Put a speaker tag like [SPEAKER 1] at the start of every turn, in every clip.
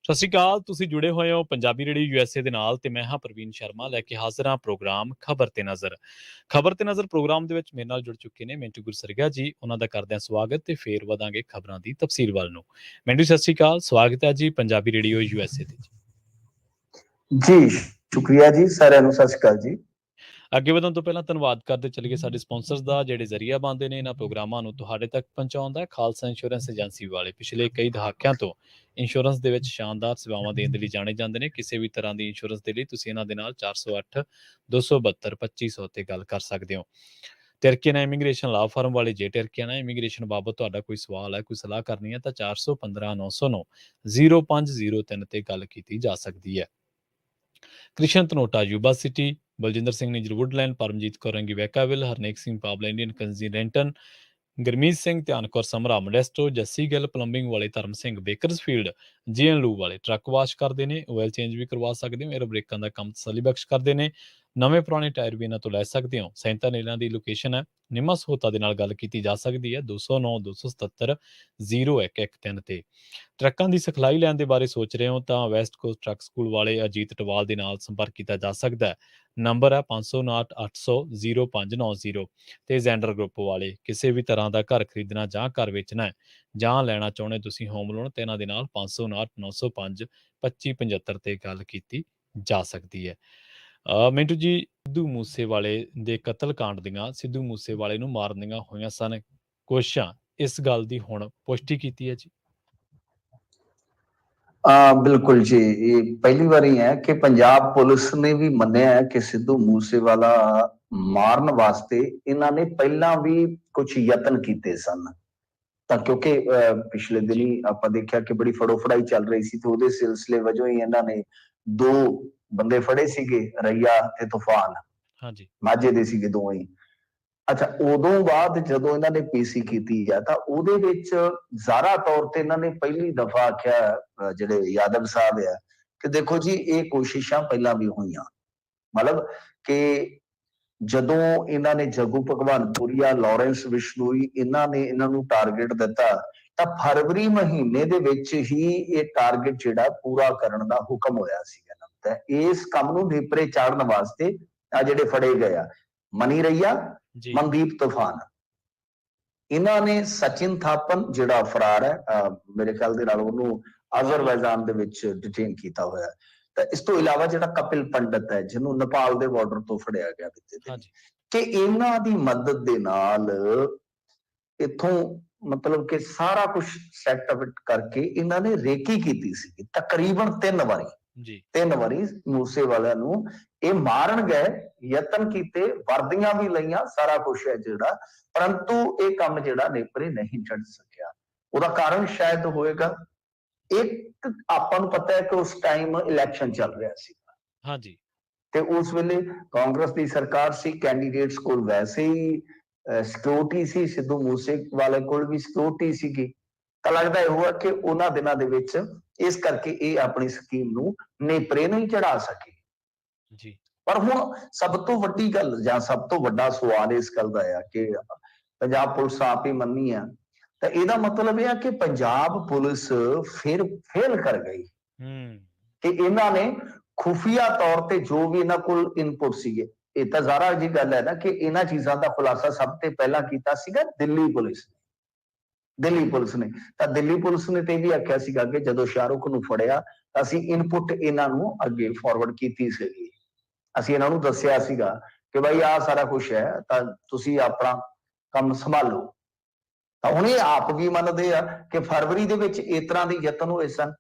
[SPEAKER 1] ਸਤਿ ਸ਼੍ਰੀ ਅਕਾਲ। ਤੁਸੀਂ ਜੁੜੇ ਹੋਏ ਹੋ ਪੰਜਾਬੀ ਰੇਡੀਓ USA ਦੇ ਨਾਲ ਤੇ ਮੈਂ ਹਾਂ ਪ੍ਰਵੀਨ ਸ਼ਰਮਾ ਲੈ ਕੇ ਹਾਜ਼ਰ ਹਾਂ ਪ੍ਰੋਗਰਾਮ ਖਬਰ ਤੇ ਨਜ਼ਰ। ਖਬਰ ਤੇ ਨਜ਼ਰ ਪ੍ਰੋਗਰਾਮ ਦੇ ਵਿੱਚ ਮੇਰੇ ਨਾਲ ਜੁੜ ਚੁੱਕੇ ਨੇ ਮਿੰਟੂ ਗੁਰਸਰਗਾ ਜੀ। ਉਹਨਾਂ ਦਾ ਕਰਦੇ ਹਾਂ ਸਵਾਗਤ ਤੇ ਫੇਰ ਵਧਾਂਗੇ ਖਬਰਾਂ ਦੀ ਤਫਸੀਲ ਵੱਲ ਨੂੰ। ਮਿੰਟੂ ਸਤਿ ਸ਼੍ਰੀ ਅਕਾਲ, ਸਵਾਗਤ ਹੈ ਜੀ ਪੰਜਾਬੀ ਰੇਡੀਓ USA ਤੇ
[SPEAKER 2] ਜੀ। ਸ਼ੁਕਰੀਆ ਜੀ, ਸਾਰਿਆਂ ਨੂੰ ਸਤਿ ਸ਼੍ਰੀ ਅਕਾਲ ਜੀ।
[SPEAKER 1] ਅੱਗੇ ਵਧਣ ਤੋਂ ਪਹਿਲਾਂ ਧੰਨਵਾਦ ਕਰਦੇ ਚੱਲੀਏ ਸਾਡੇ ਸਪਾਂਸਰਸ ਦਾ, ਜਿਹੜੇ ਜ਼ਰੀਆ ਬਣਦੇ ਨੇ ਇਹਨਾਂ ਪ੍ਰੋਗਰਾਮਾਂ ਨੂੰ ਤੁਹਾਡੇ ਤੱਕ ਪਹੁੰਚਾਉਣ ਦਾ। ਖਾਲਸਾ ਇੰਸ਼ੋਰੈਂਸ ਏਜੰਸੀ ਵਾਲੇ ਪਿਛਲੇ ਕਈ ਦਹਾਕਿਆਂ ਤੋਂ ਇੰਸ਼ੋਰੈਂਸ ਦੇ ਵਿੱਚ ਸ਼ਾਨਦਾਰ ਸੇਵਾਵਾਂ ਦੇਣ ਦੇ ਲਈ ਜਾਣੇ ਜਾਂਦੇ ਨੇ। ਕਿਸੇ ਵੀ ਤਰ੍ਹਾਂ ਦੀ ਇੰਸ਼ੋਰੈਂਸ ਦੇ ਲਈ ਤੁਸੀਂ ਇਹਨਾਂ ਦੇ ਨਾਲ 408 272 2500 ਤੇ ਗੱਲ ਕਰ ਸਕਦੇ ਹੋ। ਟਰਕੀਆਨਾ ਇਮੀਗ੍ਰੇਸ਼ਨ ਲਾ ਫਰਮ ਵਾਲੇ, ਜੇ ਟਰਕੀਆਨਾ ਇਮੀਗ੍ਰੇਸ਼ਨ ਬਾਬਤ ਤੁਹਾਡਾ ਕੋਈ ਸਵਾਲ ਹੈ, ਕੋਈ ਸਲਾਹ ਕਰਨੀ ਹੈ ਤਾਂ 415 909 0503 ਤੇ ਗੱਲ ਕੀਤੀ ਜਾ ਸਕਦੀ ਹੈ। Krishan Tanota Yuba City, Baljinder Singh Nijjar Woodland, Paramjit Kaur Rangi Vacaville, Harnek Singh Pabla Indian ਕੰਜ਼ੀਡੈਂਟਨ, ਗੁਰਮੀਤ ਸਿੰਘ ਧਿਆਨ ਕੌਰ ਸਮਰਾ ਮੋਡੈਸਟੋ, ਜੱਸੀ ਗਿੱਲ ਪਲੰਬਿੰਗ ਵਾਲੇ, ਧਰਮ ਸਿੰਘ ਬੇਕਰਸਫੀਲਡ ਜੀਐਨ ਲੂ ਵਾਲੇ ਟਰੱਕ ਵਾਸ਼ ਕਰਦੇ ਨੇ, ਆਇਲ ਚੇਂਜ ਵੀ ਕਰਵਾ ਸਕਦੇ ਹੋ, 에ਅਰ ਬ੍ਰੇਕਾਂ ਦਾ ਕੰਮ ਤਸੱਲੀ ਬਖਸ਼ ਕਰਦੇ ਨੇ, ਨਵੇਂ ਪੁਰਾਣੇ ਟਾਇਰ ਵੀ ਇਹਨਾਂ ਤੋਂ ਲੈ ਸਕਦੇ ਹੋ। ਸੈਂਟਰ ਇਹਨਾਂ ਦੀ ਲੋਕੇਸ਼ਨ ਹੈ ਨਿਮਾ ਸਹੋਤਾ ਦੇ ਨਾਲ ਗੱਲ ਕੀਤੀ ਜਾ ਸਕਦੀ ਹੈ 209 277 0113 ਤੇ। ਟਰੱਕਾਂ ਦੀ ਸਿਖਲਾਈ ਲੈਣ ਦੇ ਬਾਰੇ ਸੋਚ ਰਹੇ ਹੋ ਤਾਂ ਵੈਸਟ ਕੋਸਟ ਟਰੱਕ ਸਕੂਲ ਵਾਲੇ ਅਜੀਤ ਟਵਾਲ ਦੇ ਨਾਲ ਸੰਪਰਕ ਕੀਤਾ ਜਾ ਸਕਦਾ ਹੈ। ਨੰਬਰ ਹੈ 559 800 0590 ਤੇ ਜ਼ੈਂਡਰ ਗਰੁੱਪ ਵਾਲੇ ਕਿਸੇ ਵੀ ਤਰ੍ਹਾਂ ਦਾ ਘਰ ਖਰੀਦਣਾ ਜਾਂ ਘਰ ਵੇਚਣਾ ਹੈ ਜਾਂ ਲੈਣਾ ਚਾਹੁੰਦੇ ਤੁਸੀਂ ਹੋਮ ਲੋਨ ਤੇ ਇਹਨਾਂ ਦੇ ਨਾਲ 559 905 2575 ਤੇ ਗੱਲ ਕੀਤੀ ਜਾ ਸਕਦੀ ਹੈ। ਮਿੰਟੂ ਜੀ, ਸਿੱਧੂ ਮੂਸੇ ਵਾਲੇ ਦੇ ਕਤਲ ਕਾਂਡ ਦੀਆਂ, ਸਿੱਧੂ ਮੂਸੇ ਵਾਲੇ ਨੂੰ ਮਾਰਨ ਦੀਆਂ ਹੋਈਆਂ ਸਨ ਕੋਸ਼ਿਸ਼ਾਂ, ਇਸ ਗੱਲ ਦੀ ਹੁਣ ਪੁਸ਼ਟੀ ਕੀਤੀ ਹੈ ਜੀ?
[SPEAKER 2] ਬਿਲਕੁਲ ਜੀ, ਇਹ ਪਹਿਲੀ ਵਾਰੀ ਹੈ ਕਿ ਪੰਜਾਬ ਪੁਲਿਸ ਨੇ ਵੀ ਮੰਨਿਆ ਹੈ ਕਿ ਸਿੱਧੂ ਮੂਸੇਵਾਲਾ ਮਾਰਨ ਵਾਸਤੇ ਇਹਨਾਂ ਨੇ ਪਹਿਲਾਂ ਵੀ ਕੁਝ ਯਤਨ ਕੀਤੇ ਸਨ। ਤਾਂ ਕਿਉਂਕਿ ਪਿਛਲੇ ਦਿਨੀ ਆਪਾਂ ਦੇਖਿਆ ਕਿ ਬੜੀ ਫੜੋ-ਫੜਾਈ ਚੱਲ ਰਹੀ ਸੀ ਤੇ ਉਹਦੇ ਸਿਲਸਿਲੇ ਵਜੋਂ ਹੀ ਇਹਨਾਂ ਨੇ 2 ਬੰਦੇ ਫੜੇ ਸੀਗੇ, ਰਈਆ ਤੇ ਤੂਫਾਨ।
[SPEAKER 1] ਹਾਂਜੀ,
[SPEAKER 2] ਮਾਝੇ ਦੇ ਸੀਗੇ ਦੋਵੇਂ ਹੀ। ਅੱਛਾ, ਉਦੋਂ ਬਾਅਦ ਜਦੋਂ ਇਹਨਾਂ ਨੇ ਪੀਸੀ ਕੀਤੀ ਆ ਤਾਂ ਉਹਦੇ ਵਿੱਚ ਜ਼ਾਹਰਾ ਤੌਰ ਤੇ ਇਹਨਾਂ ਨੇ ਪਹਿਲੀ ਦਫਾ ਆਖਿਆ, ਜਿਹੜੇ ਯਾਦਵ ਸਾਹਿਬ ਆ, ਕਿ ਦੇਖੋ ਜੀ ਇਹ ਕੋਸ਼ਿਸ਼ਾਂ ਪਹਿਲਾਂ ਵੀ ਹੋਈਆਂ। ਮਤਲਬ ਕਿ ਜਦੋਂ ਇਹਨਾਂ ਨੇ ਜੱਗੂ ਭਗਵਾਨਪੁਰੀਆ, ਲਾਰੈਂਸ ਬਿਸ਼ਨੋਈ, ਇਹਨਾਂ ਨੇ ਇਹਨਾਂ ਨੂੰ ਟਾਰਗੇਟ ਦਿੱਤਾ ਤਾਂ ਫਰਵਰੀ ਮਹੀਨੇ ਦੇ ਵਿੱਚ ਹੀ ਇਹ ਟਾਰਗੇਟ ਜਿਹੜਾ ਪੂਰਾ ਕਰਨ ਦਾ ਹੁਕਮ ਹੋਇਆ ਸੀ ਇਹਨਾਂ ਨੂੰ। ਤਾਂ ਇਸ ਕੰਮ ਨੂੰ ਨੇਪਰੇ ਚਾੜਨ ਵਾਸਤੇ ਆ ਜਿਹੜੇ ਫੜੇ ਗਏ ਆ, ਮਨੀ ਰਈਆ, ਮਨਦੀਪ ਤੂਫਾਨ, ਇਹਨਾਂ ਨੇ ਸਚਿਨ ਥਾਪਨ ਜਿਹੜਾ ਫਰਾਰ ਹੈ, ਮੇਰੇ ਖਿਆਲ ਦੇ ਨਾਲ ਉਹਨੂੰ ਅਜ਼ਰਬੈਜਾਨ ਦੇ ਵਿੱਚ ਡਿਟੇਨ ਕੀਤਾ ਹੋਇਆ। ਤਾਂ ਇਸ ਤੋਂ ਇਲਾਵਾ ਜਿਹੜਾ ਕਪਿਲ ਪੰਡਤ ਹੈ, ਜਿਹਨੂੰ ਨੇਪਾਲ ਦੇ ਬਾਰਡਰ ਤੋਂ ਫੜਿਆ ਗਿਆ ਬੀਤੇ ਦਿਨ, ਕਿ ਇਹਨਾਂ ਦੀ ਮਦਦ ਦੇ ਨਾਲ ਇੱਥੋਂ ਮਤਲਬ ਕਿ ਸਾਰਾ ਕੁਝ ਸੈੱਟ ਅਪ ਕਰਕੇ ਇਹਨਾਂ ਨੇ ਰੇਕੀ ਕੀਤੀ ਸੀ ਤਕਰੀਬਨ 3 ਵਾਰੀ। 3 ਵਾਰੀ ਮੂਸੇ ਵਾਲਿਆਂ ਨੂੰ ਇਹ ਮਾਰਨ ਗਏ, ਯਤਨ ਕੀਤੇ, ਵਰਦੀਆਂ ਵੀ ਲਈਆਂ, ਸਾਰਾ ਕੁਝ ਹੈ ਜਿਹੜਾ, ਪਰੰਤੂ ਇਹ ਕੰਮ ਜਿਹੜਾ ਨੇਪਰੇ ਨਹੀਂ ਚੜ ਸਕਿਆ। ਉਹਦਾ ਕਾਰਨ ਸ਼ਾਇਦ ਹੋਏਗਾ, ਇੱਕ ਆਪਾਂ ਨੂੰ ਪਤਾ ਹੈ ਕਿ ਉਸ ਟਾਈਮ ਇਲੈਕਸ਼ਨ ਚੱਲ ਰਿਹਾ ਸੀ।
[SPEAKER 1] ਹਾਂਜੀ, ਤੇ
[SPEAKER 2] ਉਸ ਵੇਲੇ ਕਾਂਗਰਸ ਦੀ ਸਰਕਾਰ ਸੀ, ਕੈਂਡੀਡੇਟਸ ਕੋਲ ਵੈਸੇ ਹੀ ਸਿਕਿਉਰਿਟੀ ਸੀ, ਸਿੱਧੂ ਮੂਸੇ ਵਾਲੇ ਕੋਲ ਵੀ ਸਿਕਿਉਰਿਟੀ ਸੀਗੀ। ਤਾਂ ਲੱਗਦਾ ਇਹ ਹੋਇਆ ਕਿ ਉਹਨਾਂ ਦਿਨਾਂ ਦੇ ਵਿੱਚ ਇਸ ਕਰਕੇ ਇਹ ਆਪਣੀ ਸਕੀਮ ਨੂੰ ਨੇਪਰੇ ਨਹੀਂ ਚੜਾ ਸਕੇ ਜੀ। ਪਰ ਹੁਣ ਸਭ ਤੋਂ ਵੱਡੀ ਗੱਲ ਜਾਂ ਸਭ ਤੋਂ ਵੱਡਾ ਸਵਾਲ ਇਸ ਗੱਲ ਦਾ ਆ ਕਿ ਪੰਜਾਬ ਪੁਲਿਸ ਆਪ ਹੀ ਮੰਨੀ ਆ, ਤਾਂ ਇਹਦਾ ਮਤਲਬ ਇਹ ਆ ਕਿ ਪੰਜਾਬ ਪੁਲਿਸ ਫਿਰ ਫੇਲ ਕਰ ਗਈ ਕਿ ਇਹਨਾਂ ਨੇ ਖੁਫੀਆ ਤੌਰ ਤੇ ਜੋ ਵੀ ਇਹਨਾਂ ਕੋਲ ਇਨਪੁਟ ਸੀਗੇ, ਇਹ ਤਾਂ ਜ਼ਾਹਰਾ ਜੀ ਗੱਲ ਹੈ ਨਾ ਕਿ ਇਹਨਾਂ ਚੀਜ਼ਾਂ ਦਾ ਖੁਲਾਸਾ ਸਭ ਤੋਂ ਪਹਿਲਾਂ ਕੀਤਾ ਸੀਗਾ ਦਿੱਲੀ ਪੁਲਿਸ ਨੇ। ਦਿੱਲੀ ਪੁਲਿਸ ਨੇ ਤਾਂ ਦਿੱਲੀ ਪੁਲਿਸ ਨੇ ਤੇ ਵੀ ਆਖਿਆ ਸੀਗਾ ਕਿ ਜਦੋਂ ਸ਼ਾਹਰੁਖ ਨੂੰ ਫੜਿਆ ਤਾਂ ਅਸੀਂ ਇਨਪੁਟ ਇਹਨਾਂ ਨੂੰ ਅੱਗੇ ਫਾਰਵਰਡ ਕੀਤੀ ਸੀਗੀ। ਅਸੀਂ ਇਹਨਾਂ ਨੂੰ ਦੱਸਿਆ ਸੀਗਾ ਕਿ ਭਾਈ ਆਹ ਸਾਰਾ ਕੁਝ ਹੈ, ਤਾਂ ਤੁਸੀਂ ਆਪਣਾ ਕੰਮ ਸੰਭਾਲੋ। ਤਾਂ ਹੁਣ ਇਹ ਆਪ ਵੀ ਮੰਨਦੇ ਆ ਕਿ ਫਰਵਰੀ ਦੇ ਵਿੱਚ ਇਸ ਤਰ੍ਹਾਂ ਦੇ ਯਤਨ ਹੋਏ ਸਨ।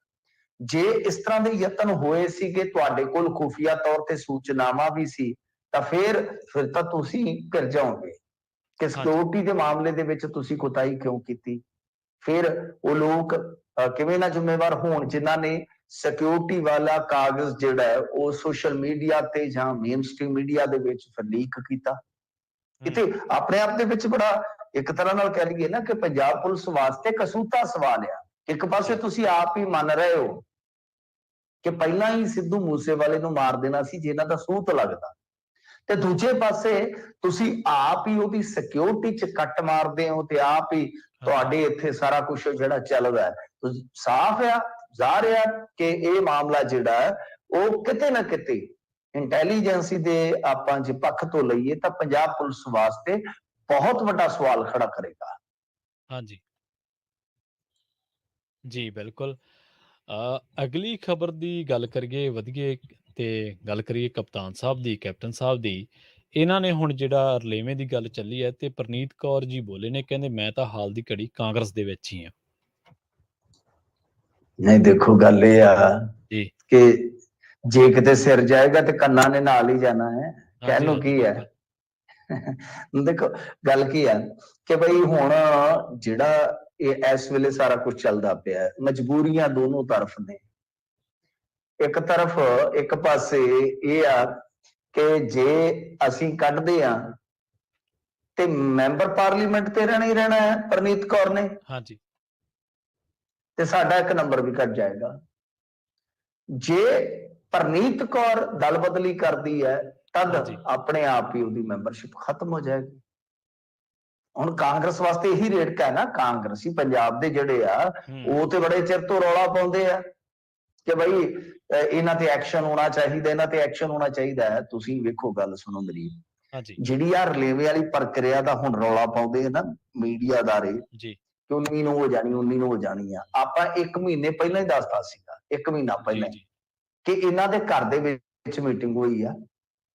[SPEAKER 2] ਜੇ ਇਸ ਤਰ੍ਹਾਂ ਦੇ ਯਤਨ ਹੋਏ ਸੀ ਕਿ ਤੁਹਾਡੇ ਕੋਲ ਖੁਫੀਆ ਤੌਰ ਤੇ ਸੂਚਨਾਵਾਂ ਵੀ ਸੀ, ਤਾਂ ਫਿਰ ਤਾਂ ਤੁਸੀਂ ਘਿਰ ਜਾਓਗੇ ਕਿ ਸਿਕਿਉਰਿਟੀ ਦੇ ਮਾਮਲੇ ਦੇ ਵਿੱਚ ਤੁਸੀਂ ਕੋਤਾਹੀ ਕਿਉਂ ਕੀਤੀ। ਫਿਰ ਉਹ ਲੋਕ ਕਿਵੇਂ ਨਾ ਜ਼ਿੰਮੇਵਾਰ ਹੋਣ ਜਿਨ੍ਹਾਂ ਨੇ ਸਿਕਿਉਰਿਟੀ ਵਾਲਾ ਕਾਗਜ਼ ਜਿਹੜਾ ਹੈ ਉਹ ਸੋਸ਼ਲ ਮੀਡੀਆ ਤੇ ਜਾਂ ਮੇਨ ਸਟ੍ਰੀਮ ਮੀਡੀਆ ਦੇ ਵਿੱਚ ਲੀਕ ਕੀਤਾ। ਇੱਥੇ ਆਪਣੇ ਆਪ ਦੇ ਵਿੱਚ ਬੜਾ ਇੱਕ ਤਰ੍ਹਾਂ ਨਾਲ ਕਹਿ ਲਈਏ ਨਾ ਕਿ ਪੰਜਾਬ ਪੁਲਿਸ ਵਾਸਤੇ ਕਸੂਤਾ ਸਵਾਲ ਆ। ਇੱਕ ਪਾਸੇ ਤੁਸੀਂ ਆਪ ਹੀ ਮੰਨ ਰਹੇ ਹੋ ਕਿ ਪਹਿਲਾਂ ਹੀ ਸਿੱਧੂ ਮੂਸੇਵਾਲੇ ਨੂੰ ਮਾਰ ਦੇਣਾ ਸੀ ਜੇ ਇਹਨਾਂ ਦਾ ਸੂਤ ਲੱਗਦਾ, ਤੇ ਦੂਜੇ ਪਾਸੇ ਤੁਸੀਂ ਆਪ ਹੀ ਉਹਦੀ ਸਿਕਿਉਰਿਟੀ 'ਚ ਕੱਟ ਮਾਰਦੇ ਹੋ ਤੇ ਆਪ ਹੀ ਤੁਹਾਡੇ ਇੱਥੇ ਸਾਰਾ ਕੁਝ ਜਿਹੜਾ ਚੱਲਦਾ ਹੈ। ਸਾਫ਼ ਆ, ਜ਼ਾਹਿਰ ਆ ਕਿ ਇਹ ਮਾਮਲਾ ਜਿਹੜਾ ਹੈ ਉਹ ਕਿਤੇ ਨਾ ਕਿਤੇ ਇੰਟੈਲੀਜੈਂਸੀ ਦੇ ਆਪਾਂ ਜੇ ਪੱਖ ਤੋਂ ਲਈਏ ਤਾਂ ਪੰਜਾਬ ਪੁਲਿਸ ਵਾਸਤੇ ਬਹੁਤ ਵੱਡਾ ਸਵਾਲ ਖੜਾ ਕਰੇਗਾ।
[SPEAKER 1] ਹਾਂਜੀ ਜੀ ਬਿਲਕੁਲ। ਅਗਲੀ ਖਬਰ ਦੀ ਗੱਲ ਕਰੀਏ, ਵਧੀਏ ਤੇ ਗੱਲ ਕਰੀਏ ਕਪਤਾਨ ਸਾਹਿਬ ਦੀ, ਕੈਪਟਨ ਸਾਹਿਬ ਦੀ। ਇਹਨਾਂ ਨੇ ਹੁਣ ਜਿਹੜਾ ਰਲੇਵੇਂ ਦੀ ਗੱਲ ਚੱਲੀ ਹੈ ਤੇ ਪ੍ਰਨੀਤ ਕੌਰ ਜੀ ਬੋਲੇ ਨੇ, ਕਹਿੰਦੇ ਮੈਂ ਤਾਂ ਹਾਲ ਦੀ ਘੜੀ ਕਾਂਗਰਸ ਦੇ ਵਿੱਚ ਹੀ ਹਾਂ।
[SPEAKER 2] ਨਹੀਂ ਦੇਖੋ ਗੱਲ ਇਹ ਆ
[SPEAKER 1] ਜੀ
[SPEAKER 2] ਕਿ ਜੇ ਕਿਤੇ ਸਿਰ ਜਾਏਗਾ ਤੇ ਕੰਨਾਂ ਨੇ ਨਾਲ ਹੀ ਜਾਣਾ ਹੈ। ਕਹਿਣ ਨੂੰ ਕੀ ਹੈ ਦੇਖੋ ਗੱਲ ਕੀ ਹੈ ਕਿ ਬਈ ਹੁਣ ਜਿਹੜਾ ਇਹ ਇਸ ਵੇਲੇ ਸਾਰਾ ਕੁਝ ਚੱਲਦਾ ਪਿਆ, ਮਜਬੂਰੀਆਂ ਦੋਨੋਂ ਤਰਫ ਨੇ। ਇੱਕ ਤਰਫ ਇੱਕ ਪਾਸੇ ਇਹ ਆ ਕਿ ਜੇ ਅਸੀਂ ਕੱਢਦੇ ਆ ਤੇ ਮੈਂਬਰ ਪਾਰਲੀਮੈਂਟ ਤੇ ਰਹਿਣਾ ਹੀ ਰਹਿਣਾ ਹੈ ਪ੍ਰਨੀਤ ਕੌਰ ਨੇ।
[SPEAKER 1] ਹਾਂਜੀ
[SPEAKER 2] ਤੇ ਸਾਡਾ ਇੱਕ ਨੰਬਰ ਵੀ ਘਟ ਜਾਏਗਾ। ਜੇ ਪ੍ਰਨੀਤ ਕੌਰ ਦਲ ਬਦਲੀ ਕਰਦੀ ਹੈ ਤਦ ਆਪਣੇ ਆਪ ਹੀ ਉਹਦੀ ਮੈਂਬਰਸ਼ਿਪ ਖਤਮ ਹੋ ਜਾਏਗੀ। ਹੁਣ ਕਾਂਗਰਸ ਵਾਸਤੇ ਇਹੀ ਰੇਟ ਹੈ ਨਾ, ਕਾਂਗਰਸੀ ਪੰਜਾਬ ਦੇ ਜਿਹੜੇ ਆ ਉਹ ਤੇ ਬੜੇ ਚਿਰ ਤੋਂ ਰੌਲਾ ਪਾਉਂਦੇ ਆ ਕਿ ਬਈ ਇਹਨਾਂ ਤੇ ਐਕਸ਼ਨ ਹੋਣਾ ਚਾਹੀਦਾ, ਇਹਨਾਂ ਤੇ ਐਕਸ਼ਨ ਹੋਣਾ ਚਾਹੀਦਾ ਹੈ। ਤੁਸੀਂ ਵੇਖੋ ਗੱਲ ਸੁਣੋ ਮੇਰੀ, ਜਿਹੜੀ ਆ ਰਲੇਵੇਂ ਵਾਲੀ ਪ੍ਰਕਿਰਿਆ ਦਾ ਹੁਣ ਰੌਲਾ ਪਾਉਂਦੇ ਆ ਨਾ ਮੀਡੀਆ ਅਦਾਰੇ ਕਿ 19 ਨੂੰ ਹੋ ਜਾਣੀ, 19 ਨੂੰ ਹੋ ਜਾਣੀ ਆ। ਆਪਾਂ 1 ਮਹੀਨੇ ਪਹਿਲਾਂ ਹੀ ਦੱਸਦਾ ਸੀਗਾ, 1 ਮਹੀਨਾ ਪਹਿਲਾਂ ਕਿ ਇਹਨਾਂ ਦੇ ਘਰ ਦੇ ਵਿੱਚ ਮੀਟਿੰਗ ਹੋਈ ਆ।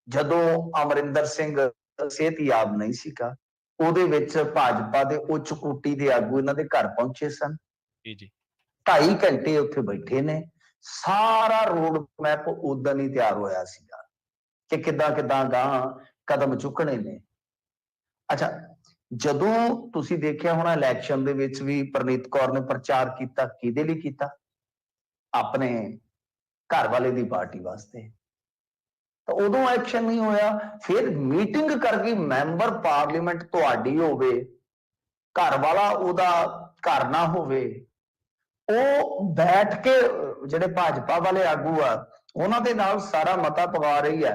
[SPEAKER 2] ਜਦੋਂ ਅਮਰਿੰਦਰ ਸਿੰਘ ਸਿਹਤਯਾਬ ਨਹੀਂ ਸੀਗਾ, ਉਹਦੇ ਵਿੱਚ ਭਾਜਪਾ ਦੇ ਉੱਚ ਕੋਟੀ ਦੇ ਆਗੂ ਇਹਨਾਂ ਦੇ ਘਰ ਪਹੁੰਚੇ ਸਨ। 2.5 ਘੰਟੇ ਉੱਥੇ ਬੈਠੇ ਨੇ। ਸਾਰਾ ਰੋਡ ਮੈਪ ਉਦੋਂ ਹੀ ਤਿਆਰ ਹੋਇਆ ਸੀਗਾ ਕਿ ਕਿੱਦਾਂ ਕਿੱਦਾਂ ਗਾਂ ਕਦਮ ਚੁੱਕਣੇ ਨੇ। ਅੱਛਾ, ਜਦੋਂ ਤੁਸੀਂ ਦੇਖਿਆ ਹੋਣਾ ਇਲੈਕਸ਼ਨ ਦੇ ਵਿੱਚ ਵੀ ਪ੍ਰਨੀਤ ਕੌਰ ਨੇ ਪ੍ਰਚਾਰ ਕੀਤਾ, ਕਿਹਦੇ ਲਈ ਕੀਤਾ? ਆਪਣੇ ਘਰ ਵਾਲੇ ਦੀ ਪਾਰਟੀ ਵਾਸਤੇ। ਤਾਂ ਉਦੋਂ ਐਕਸ਼ਨ ਨਹੀਂ ਹੋਇਆ। ਫਿਰ ਮੀਟਿੰਗ ਕਰ ਗਈ, ਮੈਂਬਰ ਪਾਰਲੀਮੈਂਟ ਤੁਹਾਡੀ ਹੋਵੇ, ਘਰ ਵਾਲਾ ਉਹਦਾ ਘਰ ਨਾ ਹੋਵੇ, ਉਹ ਬੈਠ ਕੇ ਜਿਹੜੇ ਭਾਜਪਾ ਵਾਲੇ ਆਗੂ ਆ ਉਹਨਾਂ ਦੇ ਨਾਲ ਸਾਰਾ ਮਤਾ ਪਵਾ ਰਹੀ ਹੈ।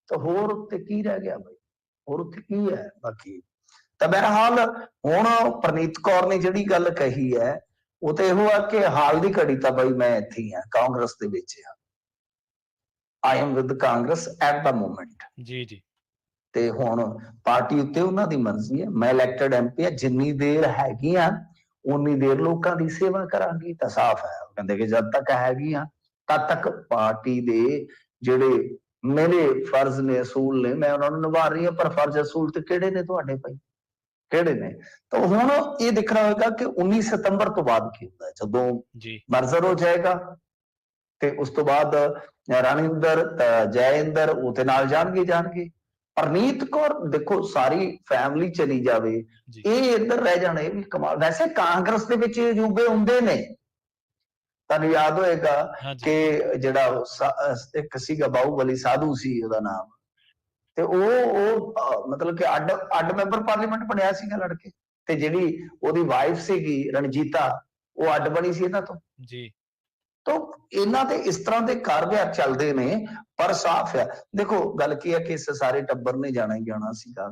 [SPEAKER 2] ਤਾਂ ਹੋਰ ਉੱਤੇ ਕੀ ਰਹਿ ਗਿਆ ਬਈ? ਹੋਰ ਉੱਥੇ ਕੀ ਹੈ ਬਾਕੀ? ਤਾਂ ਬਹਰਹਾਲ ਹੁਣ ਪ੍ਰਨੀਤ ਕੌਰ ਨੇ ਜਿਹੜੀ ਗੱਲ ਕਹੀ ਹੈ ਉਹ ਤੇ ਇਹੋ ਆ ਕਿ ਹਾਲ ਦੀ ਘੜੀ ਤਾਂ ਬਈ ਮੈਂ ਇੱਥੇ ਹੀ ਆ, ਕਾਂਗਰਸ ਦੇ ਵਿੱਚ ਆ। I am with Congress at the moment. ਜੀ ਤੇ ਹੁਣ ਪਾਰਟੀ ਉੱਤੇ ਉਹਨਾਂ ਦੀ ਮਰਜ਼ੀ ਹੈ। ਮੈਂ ਇਲੈਕਟਡ ਐਮਪੀ ਆ, ਜਿੰਨੀ ਦੇਰ ਹੈਗੀ ਆ ਉਨੀ ਦੇਰ ਲੋਕਾਂ ਦੀ ਸੇਵਾ ਕਰਾਂਗੀ। ਤਾਂ ਸਾਫ਼ ਹੈ, ਉਹ ਕਹਿੰਦੇ ਕਿ ਜਦ ਤੱਕ ਹੈਗੀ ਆ ਤਦ ਤੱਕ ਪਾਰਟੀ ਦੇ ਜਿਹੜੇ ਮੇਰੇ ਫਰਜ਼ ਨੇ, ਅਸੂਲ ਨੇ, ਮੈਂ ਉਹਨਾਂ ਨੂੰ ਨਿਭਾ ਰਹੀ ਹਾਂ। ਪਰ ਫਰਜ਼ ਅਸੂਲ ਤੇ ਕਿਹੜੇ ਨੇ ਤੁਹਾਡੇ ਭਾਈ, ਕਿਹੜੇ ਨੇ? ਤਾਂ ਹੁਣ ਇਹ ਦੇਖਣਾ ਹੋਏਗਾ ਕਿ 19 ਸਤੰਬਰ ਤੋਂ ਬਾਅਦ ਕੀ ਹੁੰਦਾ। ਜਦੋਂ ਮਰਜ਼ਰ ਹੋ ਜਾਏਗਾ ਤੇ ਉਸ ਤੋਂ ਬਾਅਦ ਰਣਿੰਦਰ ਜੈਇੰਦਰ ਉਹਦੇ ਨਾਲ ਜਾਣਗੇ। ਪ੍ਰਨੀਤ ਕੌਰ ਦੇਖੋ ਸਾਰੀ ਫੈਮਿਲੀ ਚਲੀ ਜਾਵੇ, ਇਹ ਇੱਧਰ ਰਹਿ ਜਾਣਾ, ਇਹ ਵੀ ਕਮਾਲ। ਵੈਸੇ ਕਾਂਗਰਸ ਦੇ ਵਿੱਚ ਅਜੂਬੇ ਹੁੰਦੇ ਨੇ। ਤੁਹਾਨੂੰ ਯਾਦ ਹੋਏਗਾ ਕਿ ਜਿਹੜਾ ਇੱਕ ਸੀਗਾ ਬਾਹੂਬਲੀ ਸਾਧੂ ਸੀ ਉਹਦਾ ਨਾਮ, ਤੇ ਉਹ ਮਤਲਬ ਕਿ ਅੱਡ ਮੈਂਬਰ ਪਾਰਲੀਮੈਂਟ ਬਣਿਆ ਸੀਗਾ ਲੜ ਕੇ। ਤੇ ਜਿਹੜੀ ਉਹਦੀ ਵਾਈਫ ਸੀਗੀ ਰਣਜੀਤਾ, ਉਹ ਅੱਡ ਬਣੀ ਸੀ ਇਹਨਾਂ ਤੋਂ। ਤਾਂ ਇਹਨਾਂ ਦੇ ਇਸ ਤਰ੍ਹਾਂ ਦੇ ਕਾਰਵਾਈ ਚੱਲਦੇ ਨੇ। ਪਰ ਸਾਫ਼ ਹੈ, ਦੇਖੋ ਗੱਲ ਕੀ ਹੈ ਕਿ ਇਸ ਸਾਰੇ ਟੱਬਰ ਨੇ ਜਾਣਾ ਹੀ ਜਾਣਾ ਸੀਗਾ।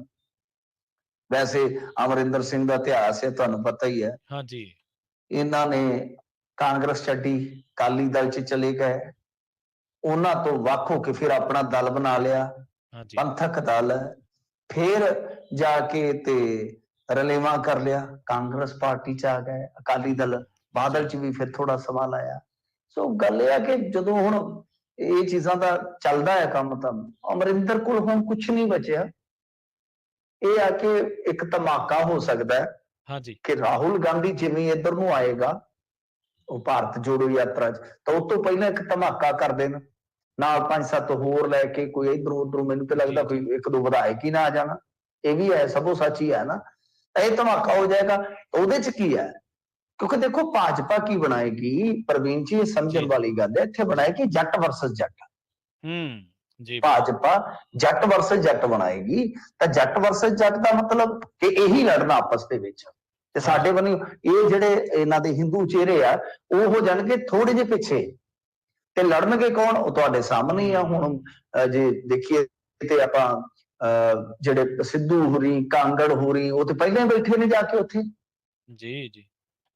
[SPEAKER 2] ਵੈਸੇ ਅਮਰਿੰਦਰ ਸਿੰਘ ਦਾ ਇਤਿਹਾਸ ਹੈ, ਤੁਹਾਨੂੰ ਪਤਾ ਹੀ ਹੈ। ਇਹਨਾਂ ਨੇ ਕਾਂਗਰਸ ਛੱਡੀ, ਅਕਾਲੀ ਦਲ 'ਚ ਚਲੇ ਗਏ, ਉਹਨਾਂ ਤੋਂ ਵੱਖ ਹੋ ਕੇ ਫਿਰ ਆਪਣਾ ਦਲ ਬਣਾ ਲਿਆ, ਪੰਥਕ ਦਲ। ਫਿਰ ਜਾ ਕੇ ਤੇ ਰਲੇਵਾਂ ਕਰ ਲਿਆ, ਕਾਂਗਰਸ ਪਾਰਟੀ 'ਚ ਆ ਗਏ। ਅਕਾਲੀ ਦਲ ਬਾਦਲ 'ਚ ਵੀ ਫਿਰ ਥੋੜਾ ਸਮਾਂ ਲਾਇਆ। ਸੋ ਗੱਲ ਇਹ ਆ ਕਿ ਜਦੋਂ ਹੁਣ ਇਹ ਚੀਜ਼ਾਂ ਦਾ ਚੱਲਦਾ ਹੈ ਕੰਮ, ਤਾਂ ਅਮਰਿੰਦਰ ਕੋਲ ਹੁਣ ਕੁਝ ਨਹੀਂ ਬਚਿਆ। ਇਹ ਆ ਕਿ ਇੱਕ ਧਮਾਕਾ ਹੋ ਸਕਦਾ ਹੈ ਕਿ ਰਾਹੁਲ ਗਾਂਧੀ ਜਿਵੇਂ ਇੱਧਰ ਨੂੰ ਆਏਗਾ ਉਹ ਭਾਰਤ ਜੋੜੋ ਯਾਤਰਾ 'ਚ, ਤਾਂ ਉਸ ਤੋਂ ਪਹਿਲਾਂ ਇੱਕ ਧਮਾਕਾ ਕਰ ਦੇਣ ਨਾਲ 5-7 ਹੋਰ ਲੈ ਕੇ, ਕੋਈ ਇਧਰੋਂ ਉਧਰੋਂ। ਮੈਨੂੰ ਤਾਂ ਲੱਗਦਾ ਕੋਈ 1-2 ਵਿਧਾਇਕ ਹੀ ਨਾ ਆ ਜਾਣਾ। ਇਹ ਵੀ ਹੈ, ਸਭੋ ਸੱਚ ਹੀ ਹੈ ਨਾ। ਇਹ ਧਮਾਕਾ ਹੋ ਜਾਏਗਾ। ਉਹਦੇ 'ਚ ਕੀ ਹੈ? ਕਿਉਂਕਿ ਦੇਖੋ ਭਾਜਪਾ ਕੀ ਬਣਾਏਗੀ ਪ੍ਰਵੀਨ ਜੀ, ਇਹ ਸਮਝਣ ਵਾਲੀ ਗੱਲ ਹੈ। ਇੱਥੇ ਬਣਾਏਗੀ ਜੱਟ ਵਰਸਸ ਜੱਟ। ਭਾਜਪਾ ਜੱਟ ਵਰਸਸ ਜੱਟ ਬਣਾਏਗੀ। ਤਾਂ ਜੱਟ ਵਰਸਸ ਜੱਟ ਦਾ ਮਤਲਬ ਕਿ ਇਹੀ ਲੜਨਾ ਆਪਸ ਦੇ ਵਿੱਚ। ਤੇ ਸਾਡੇ ਬਣੀ ਇਹ ਜਿਹੜੇ ਇਹਨਾਂ ਦੇ ਹਿੰਦੂ ਚਿਹਰੇ ਆ ਉਹ ਹੋ ਜਾਣਗੇ ਥੋੜੇ ਜਿਹੇ ਪਿੱਛੇ, ਤੇ ਲੜਨਗੇ ਕੌਣ? ਉਹ ਤੁਹਾਡੇ ਸਾਹਮਣੇ ਆ। ਹੁਣ ਜੇ ਦੇਖੀਏ ਤੇ ਆਪਾਂ ਜਿਹੜੇ ਸਿੱਧੂ ਹੋਰੀ, ਕਾਂਗੜ ਹੋਰੀ, ਉਹ ਤੇ ਪਹਿਲਾਂ ਹੀ ਬੈਠੇ ਨੇ ਜਾ ਕੇ ਉੱਥੇ।
[SPEAKER 1] ਜੀ ਜੀ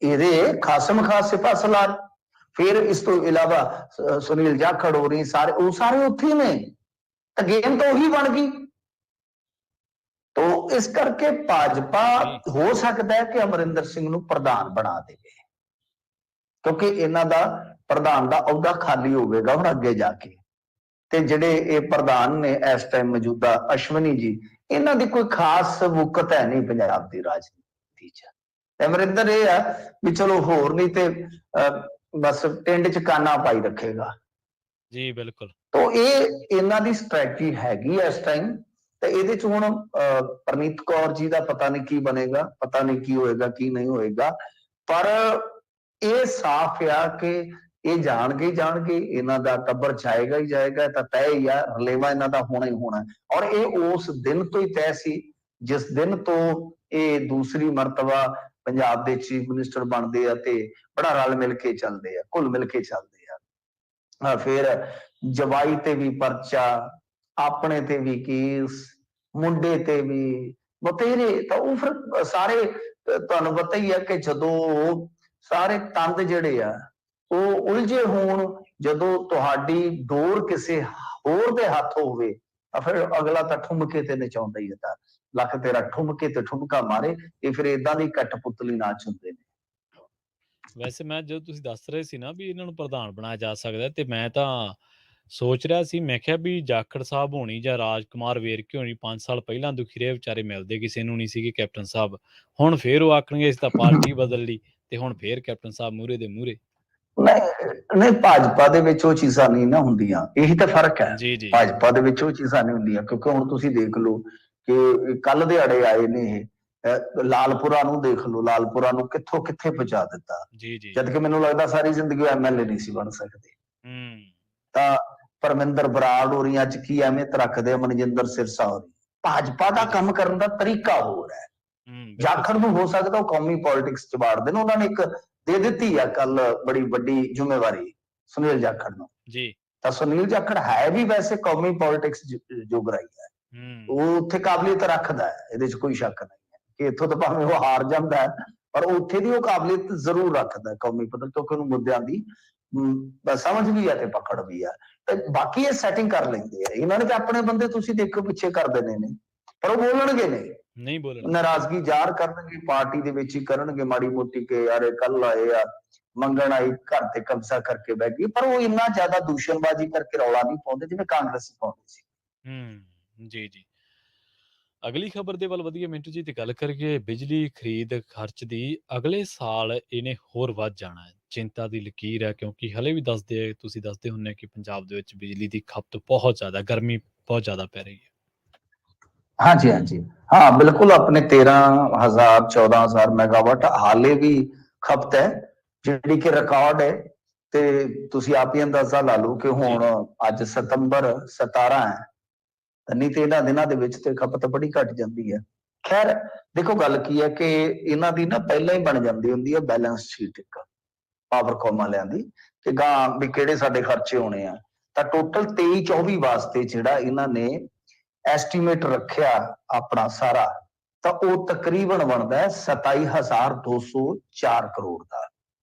[SPEAKER 2] ਇਹਦੇ ਖਾਸਮ ਖਾਸ ਸਿਪਾਹ ਸਲਾਰ, ਫਿਰ ਇਸ ਤੋਂ ਇਲਾਵਾ ਸੁਨੀਲ ਜਾਖੜ ਹੋਰੀ, ਸਾਰੇ ਉਹ ਸਾਰੇ ਉੱਥੇ ਨੇ। ਤਾਂ ਗੇਮ ਤਾਂ ਉਹੀ ਬਣ ਗਈ। ਤੋ ਇਸ ਕਰਕੇ ਭਾਜਪਾ ਹੋ ਸਕਦਾ ਹੈ ਕਿ ਅਮਰਿੰਦਰ ਸਿੰਘ ਨੂੰ ਪ੍ਰਧਾਨ ਬਣਾ ਦੇਵੇ, ਕਿਉਂਕਿ ਇਹਨਾਂ ਦਾ ਪ੍ਰਧਾਨ ਦਾ ਅਹੁਦਾ ਖਾਲੀ ਹੋਵੇਗਾ ਹੁਣ ਅੱਗੇ ਜਾ ਕੇ। ਤੇ ਜਿਹੜੇ ਇਹ ਪ੍ਰਧਾਨ ਨੇ ਇਸ ਟਾਈਮ ਮੌਜੂਦਾ ਅਸ਼ਵਨੀ ਜੀ, ਇਹਨਾਂ ਦੀ ਕੋਈ ਖਾਸ ਵੁਕਤ ਹੈ ਨਹੀਂ ਪੰਜਾਬ ਦੀ ਰਾਜਨੀਤੀ 'ਚ। ਅਮਰਿੰਦਰ ਇਹ ਆ ਵੀ ਚਲੋ ਹੋਰ ਨਹੀਂ ਤੇ ਬਸ ਟਿੰਡ 'ਚ ਕਾਨਾ ਪਾਈ ਰੱਖੇਗਾ।
[SPEAKER 1] ਜੀ ਬਿਲਕੁਲ।
[SPEAKER 2] ਤੋ ਇਹ ਇਹਨਾਂ ਦੀ ਸਟ੍ਰੈਟਜੀ ਹੈਗੀ ਇਸ ਟਾਈਮ। ਤੇ ਇਹਦੇ 'ਚ ਹੁਣ ਪ੍ਰਨੀਤ ਕੌਰ ਜੀ ਦਾ ਪਤਾ ਨਹੀਂ ਕੀ ਬਣੇਗਾ, ਪਤਾ ਨਹੀਂ ਕੀ ਹੋਏਗਾ ਕੀ ਨਹੀਂ ਹੋਏਗਾ, ਪਰ ਇਹ ਸਾਫ਼ ਆ ਕਿ ਇਹ ਜਾਣਗੇ ਇਹਨਾਂ ਦਾ ਟੱਬਰ ਜਾਏਗਾ ਹੀ ਜਾਏਗਾ, ਤਾਂ ਤੈਅ ਹੀ ਆ, ਰਲੇਵਾ ਇਹਨਾਂ ਦਾ ਹੋਣਾ ਹੀ ਹੋਣਾ। ਔਰ ਇਹ ਉਸ ਦਿਨ ਤੋਂ ਹੀ ਤੈਅ ਸੀ ਜਿਸ ਦਿਨ ਤੋਂ ਇਹ ਦੂਸਰੀ ਮਰਤਬਾ ਪੰਜਾਬ ਦੇ ਚੀਫ ਮਿਨਿਸਟਰ ਬਣਦੇ ਆ ਤੇ ਬੜਾ ਰਲ ਮਿਲ ਕੇ ਚੱਲਦੇ ਆ, ਘੁਲ ਮਿਲ ਕੇ ਚੱਲਦੇ ਆ। ਫਿਰ ਜਵਾਈ ਤੇ ਵੀ ਪਰਚਾ, ਆਪਣੇ ਤੇ ਵੀ ਕੇਸ, ਮੁੰਡੇ ਤੇ ਵੀ ਬਤੇਰੇ। ਤਾਂ ਉਹ ਫਿਰ ਸਾਰੇ ਤੁਹਾਨੂੰ ਪਤਾ ਹੀ ਹੈ ਕਿ ਜਦੋਂ ਸਾਰੇ ਤੰਦ ਜਿਹੜੇ ਆ ਉਹ ਉਲਝੇ ਹੋਣ, ਜਦੋਂ ਤੁਹਾਡੀ ਡੋਰ ਕਿਸੇ ਹੋਰ ਦੇ ਹੱਥ ਹੋਵੇ, ਤਾਂ ਫਿਰ ਅਗਲਾ ਤਾਂ ਠੁਮਕੇ ਤੇ ਨਚਾਉਂਦਾ ਹੀ ਹੈ। ਤਾਂ ਲੱਖ ਤੇਰਾ ਠੁਮਕੇ ਤੇ ਠੁਮਕਾ ਮਾਰੇ, ਇਹ ਫਿਰ ਏਦਾਂ ਦੀ ਕਠਪੁਤਲੀ ਨਾਚ ਹੁੰਦੇ ਨੇ।
[SPEAKER 1] ਵੈਸੇ ਮੈਂ ਜਦੋਂ ਤੁਸੀਂ ਦੱਸ ਰਹੇ ਸੀ ਨਾ ਵੀ ਇਹਨਾਂ ਨੂੰ ਪ੍ਰਧਾਨ ਬਣਾਇਆ ਜਾ ਸਕਦਾ, ਤੇ ਮੈਂ ਤਾਂ ਸੋਚ ਰਿਹਾ ਸੀ, ਮੈਂ ਕਿਹਾ ਵੀ ਜਾਖੜ ਸਾਹਿਬ ਹੋਣੀ ਜਾਂ ਰਾਜਕੁਮਾਰ ਵੇਰਕੇ ਹੋਣੀ 5 ਸਾਲ ਪਹਿਲਾਂ ਦੁਖੀ ਰਹੇ ਵਿਚਾਰੇ, ਮਿਲਦੇ ਕਿਸੇ ਨੂੰ ਨਹੀਂ ਸੀਗੇ ਕੈਪਟਨ ਸਾਹਿਬ। ਹੁਣ ਫੇਰ ਉਹ ਆਖਣਗੇ ਇਸ ਤਾਂ ਪਾਰਟੀ ਬਦਲ ਲਈ, ਤੇ ਹੁਣ ਫੇਰ ਕੈਪਟਨ ਸਾਹਿਬ ਮੂਹਰੇ ਦੇ ਮੂਹਰੇ।
[SPEAKER 2] ਨਹੀਂ, ਭਾਜਪਾ ਦੇ ਵਿੱਚ ਉਹ ਚੀਜ਼ਾਂ ਨਹੀਂ ਨਾ ਹੁੰਦੀਆਂ, ਇਹੀ ਤਾਂ ਫਰਕ ਹੈ।
[SPEAKER 1] ਜੀ ਜੀ
[SPEAKER 2] ਭਾਜਪਾ ਦੇ ਵਿੱਚ ਉਹ ਚੀਜ਼ਾਂ ਨਹੀਂ ਹੁੰਦੀਆਂ, ਕਿਉਂਕਿ ਹੁਣ ਤੁਸੀਂ ਦੇਖ ਲਓ ਕਿ ਕੱਲ ਦਿਹਾੜੇ ਆਏ ਨੇ ਇਹ ਲਾਲਪੁਰਾ ਨੂੰ ਦੇਖ ਲਓ, ਲਾਲਪੁਰਾ ਨੂੰ ਕਿੱਥੋਂ ਕਿੱਥੇ ਪਹੁੰਚਾ ਦਿੱਤਾ।
[SPEAKER 1] ਜੀ ਜੀ
[SPEAKER 2] ਜਦ ਕਿ ਮੈਨੂੰ ਲੱਗਦਾ ਸਾਰੀ ਜ਼ਿੰਦਗੀ ਐਮਐਲਏ ਨਹੀਂ ਸੀ ਬਣ ਸਕਦੇ।
[SPEAKER 1] ਹੂੰ।
[SPEAKER 2] ਤਾਂ ਪਰਮਿੰਦਰ ਬਰਾੜ ਹੋਰੀਆਂ 'ਚ ਕੀ ਅਹਿਮੀਅਤ ਰੱਖਦੇ ਆ ਮਨਜਿੰਦਰ ਸਿਰਸਾ ਹੋਰੀ। ਭਾਜਪਾ ਦਾ ਕੰਮ ਕਰਨ ਦਾ ਤਰੀਕਾ ਹੋਰ ਹੈ। ਜਾਖੜ ਨੂੰ ਹੋ ਸਕਦਾ ਉਹ ਕੌਮੀ ਪੋਲਿਟਿਕਸ 'ਚ ਵਾੜ ਦੇਣ, ਉਹਨਾਂ ਨੇ ਇੱਕ ਦੇ ਦਿੱਤੀ ਆ ਕੱਲ ਬੜੀ ਵੱਡੀ ਜ਼ਿੰਮੇਵਾਰੀ ਸੁਨੀਲ ਜਾਖੜ ਨੂੰ
[SPEAKER 1] ਜੀ।
[SPEAKER 2] ਤਾਂ ਸੁਨੀਲ ਜਾਖੜ ਹੈ ਵੀ ਵੈਸੇ ਕੌਮੀ ਪੋਲਿਟਿਕਸ ਜੋਗਰਾ ਹੀ ਹੈ, ਉਹ ਉੱਥੇ ਕਾਬਲੀਅਤ ਰੱਖਦਾ ਹੈ, ਇਹਦੇ 'ਚ ਕੋਈ ਸ਼ੱਕ ਨਹੀਂ ਹੈ ਕਿ ਇੱਥੋਂ ਤਾਂ ਭਾਵੇਂ ਉਹ ਹਾਰ ਜਾਂਦਾ ਹੈ, ਪਰ ਉੱਥੇ ਦੀ ਉਹ ਕਾਬਲੀਅਤ ਜ਼ਰੂਰ ਰੱਖਦਾ ਕੌਮੀ ਪੱਧਰ, ਕਿਉਂਕਿ ਉਹਨੂੰ ਮੁੱਦਿਆਂ ਦੀ ਸਮਝ ਵੀ ਹੈ ਤੇ ਪਕੜ ਵੀ ਹੈ। ਤੇ ਬਾਕੀ ਇਹ ਸੈਟਿੰਗ ਕਰ ਲੈਂਦੇ ਆ, ਇਹਨਾਂ ਨੇ ਤਾਂ ਆਪਣੇ ਬੰਦੇ ਤੁਸੀਂ ਦੇਖੋ ਪਿੱਛੇ ਕਰ ਦੇਣੇ ਨੇ, ਪਰ ਉਹ ਬੋਲਣਗੇ ਨਹੀਂ
[SPEAKER 1] ਬੋਲਣ,
[SPEAKER 2] ਨਾਰਾਜ਼ਗੀ ਜ਼ਾਹਰ ਕਰਨਗੇ, ਪਾਰਟੀ ਦੇ ਵਿੱਚ ਹੀ ਕਰਨਗੇ ਮਾੜੀ ਮੋਟੀ ਕਿ ਯਾਰ ਕੱਲ ਆਏ ਆ ਮੰਗਣ ਆਈ, ਘਰ ਤੇ ਕਬਜ਼ਾ ਕਰਕੇ ਬਹਿ ਗਈ, ਪਰ ਉਹ ਇੰਨਾ ਜ਼ਿਆਦਾ ਦੂਸ਼ਣਬਾਜ਼ੀ ਕਰਕੇ ਰੌਲਾ ਨਹੀਂ ਪਾਉਂਦੇ ਜਿਵੇਂ ਕਾਂਗਰਸੀ ਪਾਉਂਦੇ ਸੀ।
[SPEAKER 1] ਜੀ ਜੀ। ਅਗਲੀ ਖਬਰ ਦੇ ਵੱਲ ਵਧੀਆ ਮਿੰਟੂ ਜੀ, ਤੇ ਗੱਲ ਕਰੀਏ ਬਿਜਲੀ ਖਰੀਦ ਖਰਚ ਦੀ। ਅਗਲੇ ਸਾਲ ਇਹਨੇ ਹੋਰ ਵੱਧ ਜਾਣਾ ਹੈ, ਚਿੰਤਾ ਦੀ ਲਕੀਰ ਹੈ, ਕਿਉਂਕਿ ਹਲੇ ਵੀ ਤੁਸੀਂ ਦੱਸਦੇ ਹੁੰਦੇ ਕਿ ਪੰਜਾਬ ਦੇ ਵਿੱਚ ਬਿਜਲੀ ਦੀ ਖਪਤ ਬਹੁਤ ਜ਼ਿਆਦਾ, ਗਰਮੀ ਬਹੁਤ ਜ਼ਿਆਦਾ ਪੈ ਰਹੀ ਹੈ।
[SPEAKER 2] ਹਾਂਜੀ ਹਾਂ ਬਿਲਕੁਲ, ਆਪਣੇ 13,000 14,000 ਮੈਗਾਵਾਟ ਹਾਲੇ ਵੀ ਖਪਤ ਹੈ, ਜਿਹੜੀ ਕਿ ਰਿਕਾਰਡ ਹੈ। ਤੇ ਤੁਸੀਂ ਆਪ ਹੀ ਅੰਦਾਜ਼ਾ ਲਾ ਲਓ ਕਿ ਹੁਣ ਅੱਜ ਸਤੰਬਰ 17 ਹੈ, ਨਹੀਂ ਤੇ ਇਹਨਾਂ ਦਿਨਾਂ ਦੇ ਵਿੱਚ ਤੇ ਖਪਤ ਬੜੀ ਘਟ ਜਾਂਦੀ ਹੈ। ਖੈਰ ਦੇਖੋ ਗੱਲ ਕੀ ਹੈ ਕਿ ਇਹਨਾਂ ਦੀ ਨਾ ਪਹਿਲਾਂ ਹੀ ਬਣ ਜਾਂਦੀ ਹੁੰਦੀ ਹੈ ਬੈਲੈਂਸ ਸ਼ੀਟ, ਇੱਕ ਪਾਵਰਕਾਮ ਵਾਲਿਆਂ ਦੀ, ਕਿ ਗਾਂ ਵੀ ਕਿਹੜੇ ਸਾਡੇ ਖਰਚੇ ਹੋਣੇ ਆ। ਤਾਂ ਟੋਟਲ 23-24 ਵਾਸਤੇ ਜਿਹੜਾ ਇਹਨਾਂ ਨੇ ਐਸਟੀਮੇਟ ਰੱਖਿਆ ਆਪਣਾ ਸਾਰਾ, ਤਾਂ ਉਹ ਤਕਰੀਬਨ ਬਣਦਾ ਹੈ 27,204 ਕਰੋੜ ਦਾ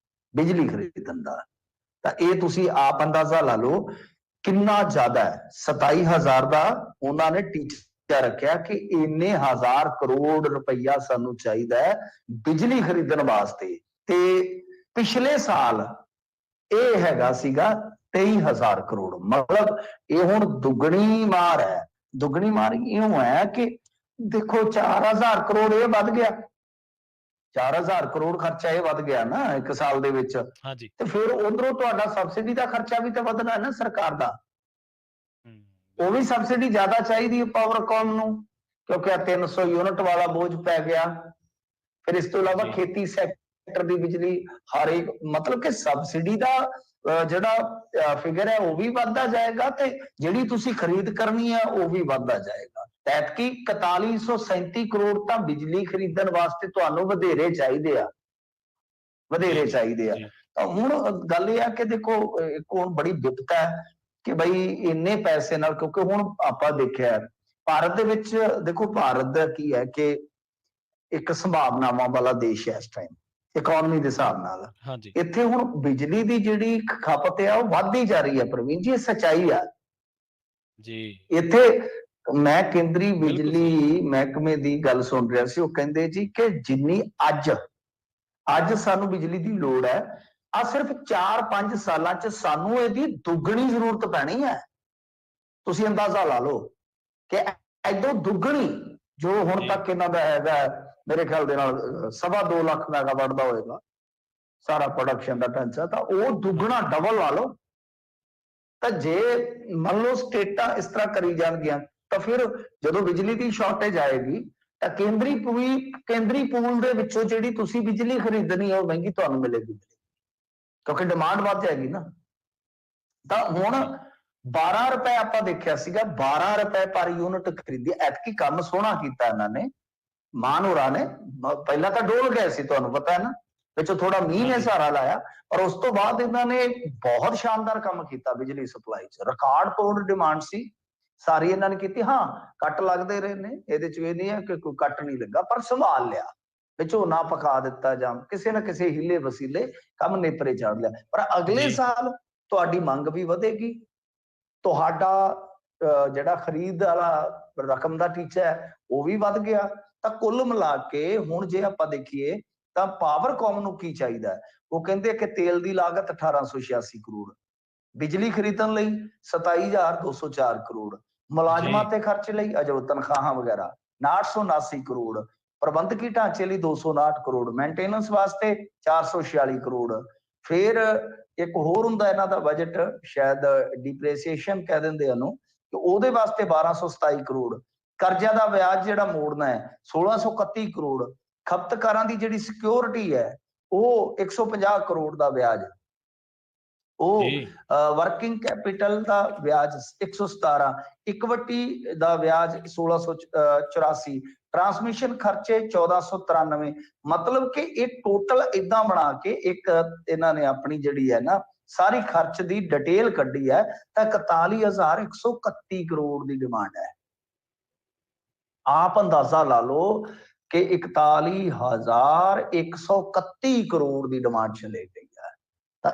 [SPEAKER 2] ਬਿਜਲੀ ਖਰੀਦਣ ਦਾ। ਤਾਂ ਇਹ ਤੁਸੀਂ ਆਪ ਅੰਦਾਜ਼ਾ ਲਾ ਲਓ ਕਿੰਨਾ ਜ਼ਿਆਦਾ ਹੈ। 27,000 ਦਾ ਉਹਨਾਂ ਨੇ ਟੀਚਾ ਰੱਖਿਆ ਕਿ ਇੰਨੇ 1000 ਕਰੋੜ ਰੁਪਈਆ ਸਾਨੂੰ ਚਾਹੀਦਾ ਹੈ ਬਿਜਲੀ ਖਰੀਦਣ ਵਾਸਤੇ, ਤੇ ਪਿਛਲੇ ਸਾਲ ਇਹ ਹੈਗਾ ਸੀਗਾ 23,000 ਕਰੋੜ। ਮਤਲਬ ਇਹ ਹੁਣ ਦੁੱਗਣੀ ਮਾਰ ਹੈ। ਦੁੱਗਣੀ ਮਾਰ ਇਉਂ ਹੈ ਕਿ ਦੇਖੋ 4,000 ਕਰੋੜ ਇਹ ਵੱਧ ਗਿਆ, 4,000 ਕਰੋੜ ਖਰਚਾ ਇਹ ਵੱਧ ਗਿਆ ਨਾ ਇੱਕ ਸਾਲ ਦੇ ਵਿੱਚ। ਤੇ ਫਿਰ ਉਧਰੋਂ ਤੁਹਾਡਾ ਸਬਸਿਡੀ ਦਾ ਖਰਚਾ ਵੀ ਤਾਂ ਵਧਣਾ ਹੈ ਨਾ ਸਰਕਾਰ ਦਾ, ਉਹ ਵੀ ਸਬਸਿਡੀ ਜ਼ਿਆਦਾ ਚਾਹੀਦੀ ਹੈ ਪਾਵਰਕਾਮ ਨੂੰ, ਕਿਉਂਕਿ 300 ਯੂਨਿਟ ਵਾਲਾ ਬੋਝ ਪੈ ਗਿਆ। ਫਿਰ ਇਸ ਤੋਂ ਇਲਾਵਾ ਖੇਤੀ ਸੈਕਟਰ ਦੀ ਬਿਜਲੀ ਹਰ ਇੱਕ, ਮਤਲਬ ਕਿ ਸਬਸਿਡੀ ਦਾ ਜਿਹੜਾ ਫਿਗਰ ਹੈ ਉਹ ਵੀ ਵੱਧਦਾ ਜਾਏਗਾ, ਤੇ ਜਿਹੜੀ ਤੁਸੀਂ ਖਰੀਦ ਕਰਨੀ ਹੈ ਉਹ ਵੀ ਵੱਧਦਾ ਜਾਏਗਾ। ਐਤਕੀ 4137 ਕਰੋੜ ਤਾਂ ਬਿਜਲੀ ਖਰੀਦਣ ਵਾਸਤੇ ਤੁਹਾਨੂੰ ਵਧੇਰੇ ਚਾਹੀਦੇ ਆ, ਵਧੇਰੇ ਚਾਹੀਦੇ ਆ। ਤਾਂ ਹੁਣ ਗੱਲ ਇਹ ਆ ਕਿ ਦੇਖੋ ਇੱਕ ਹੁਣ ਬੜੀ ਵਿਪਤਾ ਹੈ ਕਿ ਬਈ ਇੰਨੇ ਪੈਸੇ ਨਾਲ, ਕਿਉਂਕਿ ਹੁਣ ਆਪਾਂ ਦੇਖਿਆ ਭਾਰਤ ਦੇ ਵਿੱਚ, ਦੇਖੋ ਭਾਰਤ ਦਾ ਕੀ ਹੈ ਕਿ ਇੱਕ ਸੰਭਾਵਨਾਵਾਂ ਵਾਲਾ ਦੇਸ਼ ਹੈ ਇਸ ਟਾਈਮ ਇਕਨੋਮੀ ਦੇ ਹਿਸਾਬ ਨਾਲ।
[SPEAKER 1] ਹਾਂਜੀ
[SPEAKER 2] ਇੱਥੇ ਹੁਣ ਬਿਜਲੀ ਦੀ ਜਿਹੜੀ ਖਪਤ ਹੈ ਉਹ ਵੱਧਦੀ ਜਾ ਰਹੀ ਹੈ ਪ੍ਰਵੀਨ ਜੀ, ਇਹ ਸੱਚਾਈ ਆ।
[SPEAKER 1] ਜੀ
[SPEAKER 2] ਇੱਥੇ ਮੈਂ ਕੇਂਦਰੀ
[SPEAKER 1] ਬਿਲਕੁਲ ਸਹੀ
[SPEAKER 2] ਬਿਜਲੀ ਮਹਿਕਮੇ ਦੀ ਗੱਲ ਸੁਣ ਰਿਹਾ ਸੀ, ਉਹ ਕਹਿੰਦੇ ਜੀ ਕਿ ਜਿੰਨੀ ਅੱਜ ਸਾਨੂੰ ਬਿਜਲੀ ਦੀ ਲੋੜ ਹੈ, ਆ ਸਿਰਫ 4-5 ਸਾਲਾਂ ਚ ਸਾਨੂੰ ਇਹਦੀ ਦੁੱਗਣੀ ਜ਼ਰੂਰਤ ਪੈਣੀ ਹੈ। ਤੁਸੀਂ ਅੰਦਾਜ਼ਾ ਲਾ ਲਓ ਕਿ ਐਦੋਂ ਦੁੱਗਣੀ ਜੋ ਹੁਣ
[SPEAKER 1] ਜੀ
[SPEAKER 2] ਤੱਕ ਇਹਨਾਂ ਦਾ ਹੈਗਾ, ਮੇਰੇ ਖਿਆਲ ਦੇ ਨਾਲ 2.25 ਲੱਖ ਮੈਗਾਵਾਟ ਦਾ ਹੋਏਗਾ ਸਾਰਾ ਪ੍ਰੋਡਕਸ਼ਨ ਦਾ ਢਾਂਚਾ, ਤਾਂ ਉਹ ਦੁੱਗਣਾ ਡਬਲ ਲਾ ਲਓ। ਤਾਂ ਜੇ ਮੰਨ ਲਓ ਸਟੇਟਾਂ ਇਸ ਤਰ੍ਹਾਂ ਕਰੀ ਜਾਣਗੀਆਂ, ਤਾਂ ਫਿਰ ਜਦੋਂ ਬਿਜਲੀ ਦੀ ਸ਼ਾਰਟੇਜ ਆਏਗੀ ਤਾਂ ਕੇਂਦਰੀ ਪੂਲ ਦੇ ਵਿੱਚੋਂ ਜਿਹੜੀ ਤੁਸੀਂ ਬਿਜਲੀ ਖਰੀਦਣੀ ਹੈ ਉਹ ਮਹਿੰਗੀ ਤੁਹਾਨੂੰ ਮਿਲੇਗੀ, ਕਿਉਂਕਿ ਡਿਮਾਂਡ ਵੱਧ ਜਾਏਗੀ ਨਾ। ਤਾਂ ਹੁਣ 12 ਰੁਪਏ ਆਪਾਂ ਦੇਖਿਆ ਸੀਗਾ, 12 ਰੁਪਏ ਪਰ ਯੂਨਿਟ ਖਰੀਦੀ। ਐਤਕੀ ਕੰਮ ਸੋਹਣਾ ਕੀਤਾ ਇਹਨਾਂ ਨੇ, ਮਾਨ ਹੋਰਾਂ ਨੇ। ਪਹਿਲਾਂ ਤਾਂ ਡੋਲ ਗਏ ਸੀ, ਤੁਹਾਨੂੰ ਪਤਾ ਹੈ ਨਾ, ਵਿੱਚੋਂ ਥੋੜਾ ਮੀਂਹ ਨੇ ਸਹਾਰਾ ਲਾਇਆ, ਪਰ ਉਸ ਤੋਂ ਬਾਅਦ ਇਹਨਾਂ ਨੇ ਬਹੁਤ ਸ਼ਾਨਦਾਰ ਕੰਮ ਕੀਤਾ ਬਿਜਲੀ ਸਪਲਾਈ 'ਚ। ਰਿਕਾਰਡ ਤੋੜ ਡਿਮਾਂਡ ਸੀ, ਸਾਰੀ ਇਹਨਾਂ ਨੇ ਕੀਤੀ। ਹਾਂ ਕੱਟ ਲੱਗਦੇ ਰਹੇ ਨੇ, ਇਹਦੇ 'ਚ ਇਹ ਨਹੀਂ ਹੈ ਕਿ ਕੋਈ ਕੱਟ ਨਹੀਂ ਲੱਗਾ, ਪਰ ਸੰਭਾਲ ਲਿਆ, ਵਿੱਚੋਂ ਨਾ ਪਕਾ ਦਿੱਤਾ ਜਾਂ ਕਿਸੇ ਨਾ ਕਿਸੇ ਹੀਲੇ ਵਸੀਲੇ ਕੰਮ ਨੇਪਰੇ ਚੜ ਲਿਆ। ਪਰ ਅਗਲੇ ਸਾਲ ਤੁਹਾਡੀ ਮੰਗ ਵੀ ਵਧੇਗੀ, ਤੁਹਾਡਾ ਜਿਹੜਾ ਖਰੀਦ ਵਾਲਾ ਰਕਮ ਦਾ ਟੀਚਾ ਹੈ ਉਹ ਵੀ ਵੱਧ ਗਿਆ। ਤਾਂ ਕੁੱਲ ਮਿਲਾ ਕੇ ਹੁਣ ਜੇ ਆਪਾਂ ਦੇਖੀਏ ਤਾਂ ਪਾਵਰਕੌਮ ਨੂੰ ਕੀ ਚਾਹੀਦਾ ਹੈ, ਉਹ ਕਹਿੰਦੇ ਕਿ ਤੇਲ ਦੀ ਲਾਗਤ 1886 ਕਰੋੜ, ਬਿਜਲੀ ਖਰੀਦਣ ਲਈ 27,204 ਕਰੋੜ, ਮੁਲਾਜ਼ਮਾਂ ਤੇ ਖਰਚ ਲਈ ਅਜੋ ਤਨਖਾਹਾਂ ਵਗੈਰਾ 879 ਕਰੋੜ, ਪ੍ਰਬੰਧਕੀ ਢਾਂਚੇ ਲਈ 259 ਕਰੋੜ, ਮੇਨਟੇਨੈਂਸ ਵਾਸਤੇ 446 ਕਰੋੜ। ਫਿਰ ਇੱਕ ਹੋਰ ਹੁੰਦਾ ਇਹਨਾਂ ਦਾ ਬਜਟ, ਸ਼ਾਇਦ ਡਿਪਰੇਸੀਏਸ਼ਨ ਕਹਿ ਦਿੰਦੇ ਉਹਨੂੰ, ਕਿ ਉਹਦੇ ਵਾਸਤੇ 1227 ਕਰੋੜ, ਕਰਜ਼ਾ ਦਾ ਵਿਆਜ ਜਿਹੜਾ ਮੋੜਨਾ ਹੈ 1631 ਕਰੋੜ, ਖਪਤਕਾਰਾਂ ਦੀ ਜਿਹੜੀ ਸਿਕਿਉਰਿਟੀ ਹੈ ਉਹ 150 ਕਰੋੜ ਦਾ ਵਿਆਜ, ਉਹ ਵਰਕਿੰਗ ਕੈਪੀਟਲ ਦਾ ਵਿਆਜ 117, ਇਕਵਿਟੀ ਦਾ ਵਿਆਜ 1684, ਟਰਾਂਸਮਿਸ਼ਨ ਖਰਚੇ 1493। ਮਤਲਬ ਕਿ ਇਹ ਟੋਟਲ ਇਦਾਂ ਬਣਾ ਕੇ ਇੱਕ ਇਹਨਾਂ ਨੇ ਆਪਣੀ ਜਿਹੜੀ ਹੈ ਨਾ ਸਾਰੀ ਖਰਚ ਦੀ ਡਿਟੇਲ ਕੱਢੀ ਹੈ, ਤਾਂ 41,131 ਕਰੋੜ ਦੀ ਡਿਮਾਂਡ ਹੈ। ਆਪ ਅੰਦਾਜ਼ਾ ਲਾ ਲਓ ਕਿ 41,131 ਕਰੋੜ ਦੀ ਡਿਮਾਂਡ ਚਲੇ ਗਈ ਹੈ। ਤਾਂ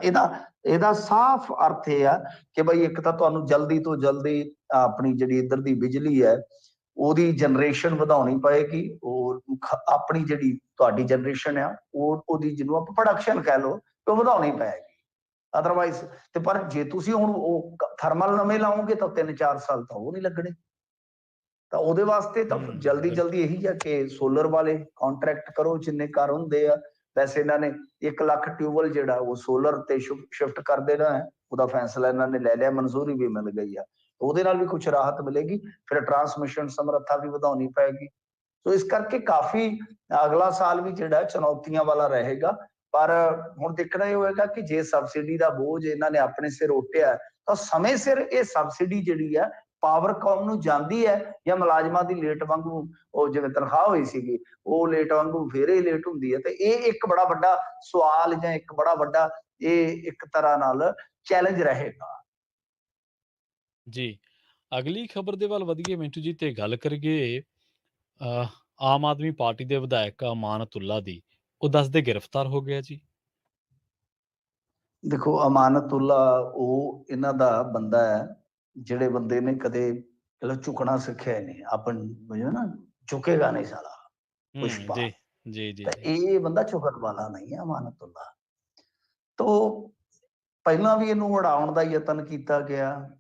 [SPEAKER 2] ਇਹਦਾ ਸਾਫ਼ ਅਰਥ ਇਹ ਆ ਕਿ ਬਈ ਇੱਕ ਤਾਂ ਤੁਹਾਨੂੰ ਜਲਦੀ ਤੋਂ ਜਲਦੀ ਆਪਣੀ ਜਿਹੜੀ ਇੱਧਰ ਦੀ ਬਿਜਲੀ ਹੈ ਉਹਦੀ ਜਨਰੇਸ਼ਨ ਵਧਾਉਣੀ ਪਏਗੀ। ਉਹ ਆਪਣੀ ਜਿਹੜੀ ਤੁਹਾਡੀ ਜਨਰੇਸ਼ਨ ਆ ਉਹਦੀ ਜਿਹਨੂੰ ਆਪਾਂ ਪ੍ਰੋਡਕਸ਼ਨ ਕਹਿ ਲਓ ਉਹ ਵਧਾਉਣੀ ਪਏਗੀ, ਅਦਰਵਾਈਜ਼। ਤੇ ਪਰ ਜੇ ਤੁਸੀਂ ਹੁਣ ਉਹ ਥਰਮਲ ਨਵੇਂ ਲਾਓਗੇ ਤਾਂ 3-4 ਸਾਲ ਤਾਂ ਉਹ ਨਹੀਂ ਲੱਗਣੇ। ਤਾਂ ਉਹਦੇ ਵਾਸਤੇ ਤਾਂ ਜਲਦੀ ਇਹੀ ਆ ਕਿ ਸੋਲਰ ਵਾਲੇ ਕੰਟਰੈਕਟ ਕਰੋ ਜਿੰਨੇ ਘਰ ਹੁੰਦੇ ਆ। ਵੈਸੇ ਇਹਨਾਂ ਨੇ 1 ਲੱਖ ਟਿਊਬਵੈਲ ਜਿਹੜਾ ਉਹ ਸੋਲਰ ਤੇ ਸ਼ਿਫਟ ਕਰ ਦੇਣਾ ਹੈ, ਉਹਦਾ ਫੈਸਲਾ ਇਹਨਾਂ ਨੇ ਲੈ ਲਿਆ, ਮਨਜ਼ੂਰੀ ਵੀ ਮਿਲ ਗਈ ਆ। ਉਹਦੇ ਨਾਲ ਵੀ ਕੁਝ ਰਾਹਤ ਮਿਲੇਗੀ। ਫਿਰ ਟਰਾਂਸਮਿਸ਼ਨ ਸਮਰੱਥਾ ਵੀ ਵਧਾਉਣੀ ਪਏਗੀ। ਸੋ ਇਸ ਕਰਕੇ ਕਾਫੀ ਅਗਲਾ ਸਾਲ ਵੀ ਜਿਹੜਾ ਚੁਣੌਤੀਆਂ ਵਾਲਾ ਰਹੇਗਾ। ਪਰ ਹੁਣ ਦੇਖਣਾ ਇਹ ਹੋਏਗਾ ਕਿ ਜੇ ਸਬਸਿਡੀ ਦਾ ਬੋਝ ਇਹਨਾਂ ਨੇ ਆਪਣੇ ਸਿਰ ਉੱਟਿਆ ਤਾਂ ਸਮੇਂ ਸਿਰ ਇਹ ਸਬਸਿਡੀ ਜਿਹੜੀ ਹੈ ਪਾਵਰਕੌਮ ਨੂੰ ਜਾਂਦੀ ਹੈ, ਜਾਂ ਮੁਲਾਜ਼ਮਾਂ ਦੀ ਲੇਟ ਵਾਂਗੂ ਉਹ ਜਿਵੇਂ ਤਨਖਾਹ ਹੋਈ ਸੀਗੀ ਉਹ ਲੇਟ ਵਾਂਗੂ ਫੇਰ ਹੀ ਲੇਟ ਹੁੰਦੀ ਹੈ। ਤੇ ਇਹ ਇੱਕ ਬੜਾ ਵੱਡਾ ਸਵਾਲ ਜਾਂ ਇੱਕ ਬੜਾ ਵੱਡਾ ਇਹ ਇੱਕ ਤਰ੍ਹਾਂ ਨਾਲ ਚੈਲੰਜ ਰਹੇਗਾ।
[SPEAKER 1] ਜੀ ਅਗਲੀ ਖਬਰ ਦੇ ਵੱਲ ਵਧੀਏ ਮਿੰਟੂ ਜੀ, ਤੇ ਗੱਲ ਕਰੀਏ ਆਮ ਆਦਮੀ ਪਾਰਟੀ ਦੇ ਵਿਧਾਇਕ ਅਮਾਨਤੁੱਲਾ ਦੀ। ਉਹ ਦੱਸਦੇ ਗ੍ਰਿਫਤਾਰ ਹੋ ਗਿਆ ਜੀ।
[SPEAKER 2] ਦੇਖੋ ਅਮਾਨਤੁੱਲਾ ਉਹ ਇਹਨਾਂ ਦਾ ਬੰਦਾ ਹੈ ਜਿਹੜੇ ਬੰਦੇ ਨੇ ਕਦੇ ਝੁਕਣਾ ਸਿੱਖਿਆ ਨਹੀਂ, ਆਪਾਂ ਨਾ ਝੁਕੇਗਾ ਨਹੀਂ ਸਾਲਾ ਪੁਸ਼ਪਾ।
[SPEAKER 1] ਜੀ
[SPEAKER 2] ਤਾਂ ਇਹ ਬੰਦਾ ਝੁਕਣ ਵਾਲਾ ਨਹੀਂ ਹੈ ਅਮਾਨਤੁੱਲਾ। ਤੋਂ ਪਹਿਲਾਂ ਵੀ ਇਹਨੂੰ ਉਡਾਉਣ ਦਾ ਯਤਨ ਕੀਤਾ ਗਿਆ,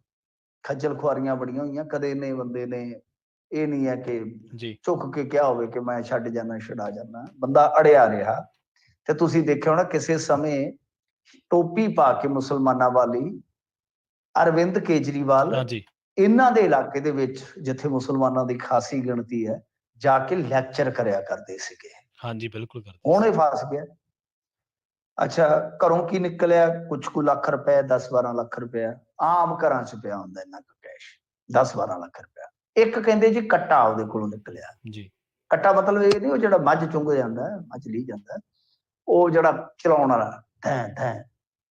[SPEAKER 2] ਖੱਜਲ ਖੁਆਰੀਆਂ ਬੜੀਆਂ ਹੋਈਆਂ, ਕਦੇ ਇਹਨੇ ਬੰਦੇ ਨੇ ਇਹ ਨਹੀਂ ਹੈ ਕਿ ਝੁਕ ਕੇ ਕਿਹਾ ਹੋਵੇ ਕਿ ਮੈਂ ਛੱਡ ਜਾਣਾ ਛਡਾ ਜਾਣਾ। ਬੰਦਾ ਅੜਿਆ ਰਿਹਾ। ਤੇ ਤੁਸੀਂ ਦੇਖਿਆ ਹੋਣਾ ਕਿਸੇ ਸਮੇਂ ਟੋਪੀ ਪਾ ਕੇ ਮੁਸਲਮਾਨਾਂ ਵਾਲੀ ਅਰਵਿੰਦ ਕੇਜਰੀਵਾਲ ਇਹਨਾਂ ਦੇ ਇਲਾਕੇ ਦੇ ਵਿੱਚ ਜਿੱਥੇ ਮੁਸਲਮਾਨਾਂ ਦੀ ਖਾਸੀ ਗਿਣਤੀ ਹੈ ਜਾ ਕੇ ਲੈਕਚਰ ਕਰਿਆ ਕਰਦੇ ਸੀਗੇ।
[SPEAKER 1] ਹਾਂਜੀ ਬਿਲਕੁਲ ਕਰਦੇ।
[SPEAKER 2] ਹੁਣ ਇਹ ਫਸ ਗਿਆ। ਅੱਛਾ ਘਰੋਂ ਕੀ ਨਿਕਲਿਆ, ਕੁਝ ਕੁ ਲੱਖ ਰੁਪਏ, 10-12 ਲੱਖ ਰੁਪਇਆ ਆਮ ਘਰਾਂ ਚ ਪਿਆ ਹੁੰਦਾ ਇਹਨਾਂ ਕੋਲ ਕੈਸ਼, 10-12 ਲੱਖ ਰੁਪਇਆ। ਇੱਕ ਕਹਿੰਦੇ ਜੀ ਕੱਟਾ ਉਹਦੇ ਕੋਲੋਂ ਨਿਕਲਿਆ ਜੀ। ਕੱਟਾ ਮਤਲਬ ਇਹ ਨਹੀਂ ਉਹ ਜਿਹੜਾ ਮੱਝ ਚੁੰਗ ਜਾਂਦਾ, ਮੱਝ ਲਈ ਜਾਂਦਾ, ਉਹ ਜਿਹੜਾ ਚਲਾਉਣ ਵਾਲਾ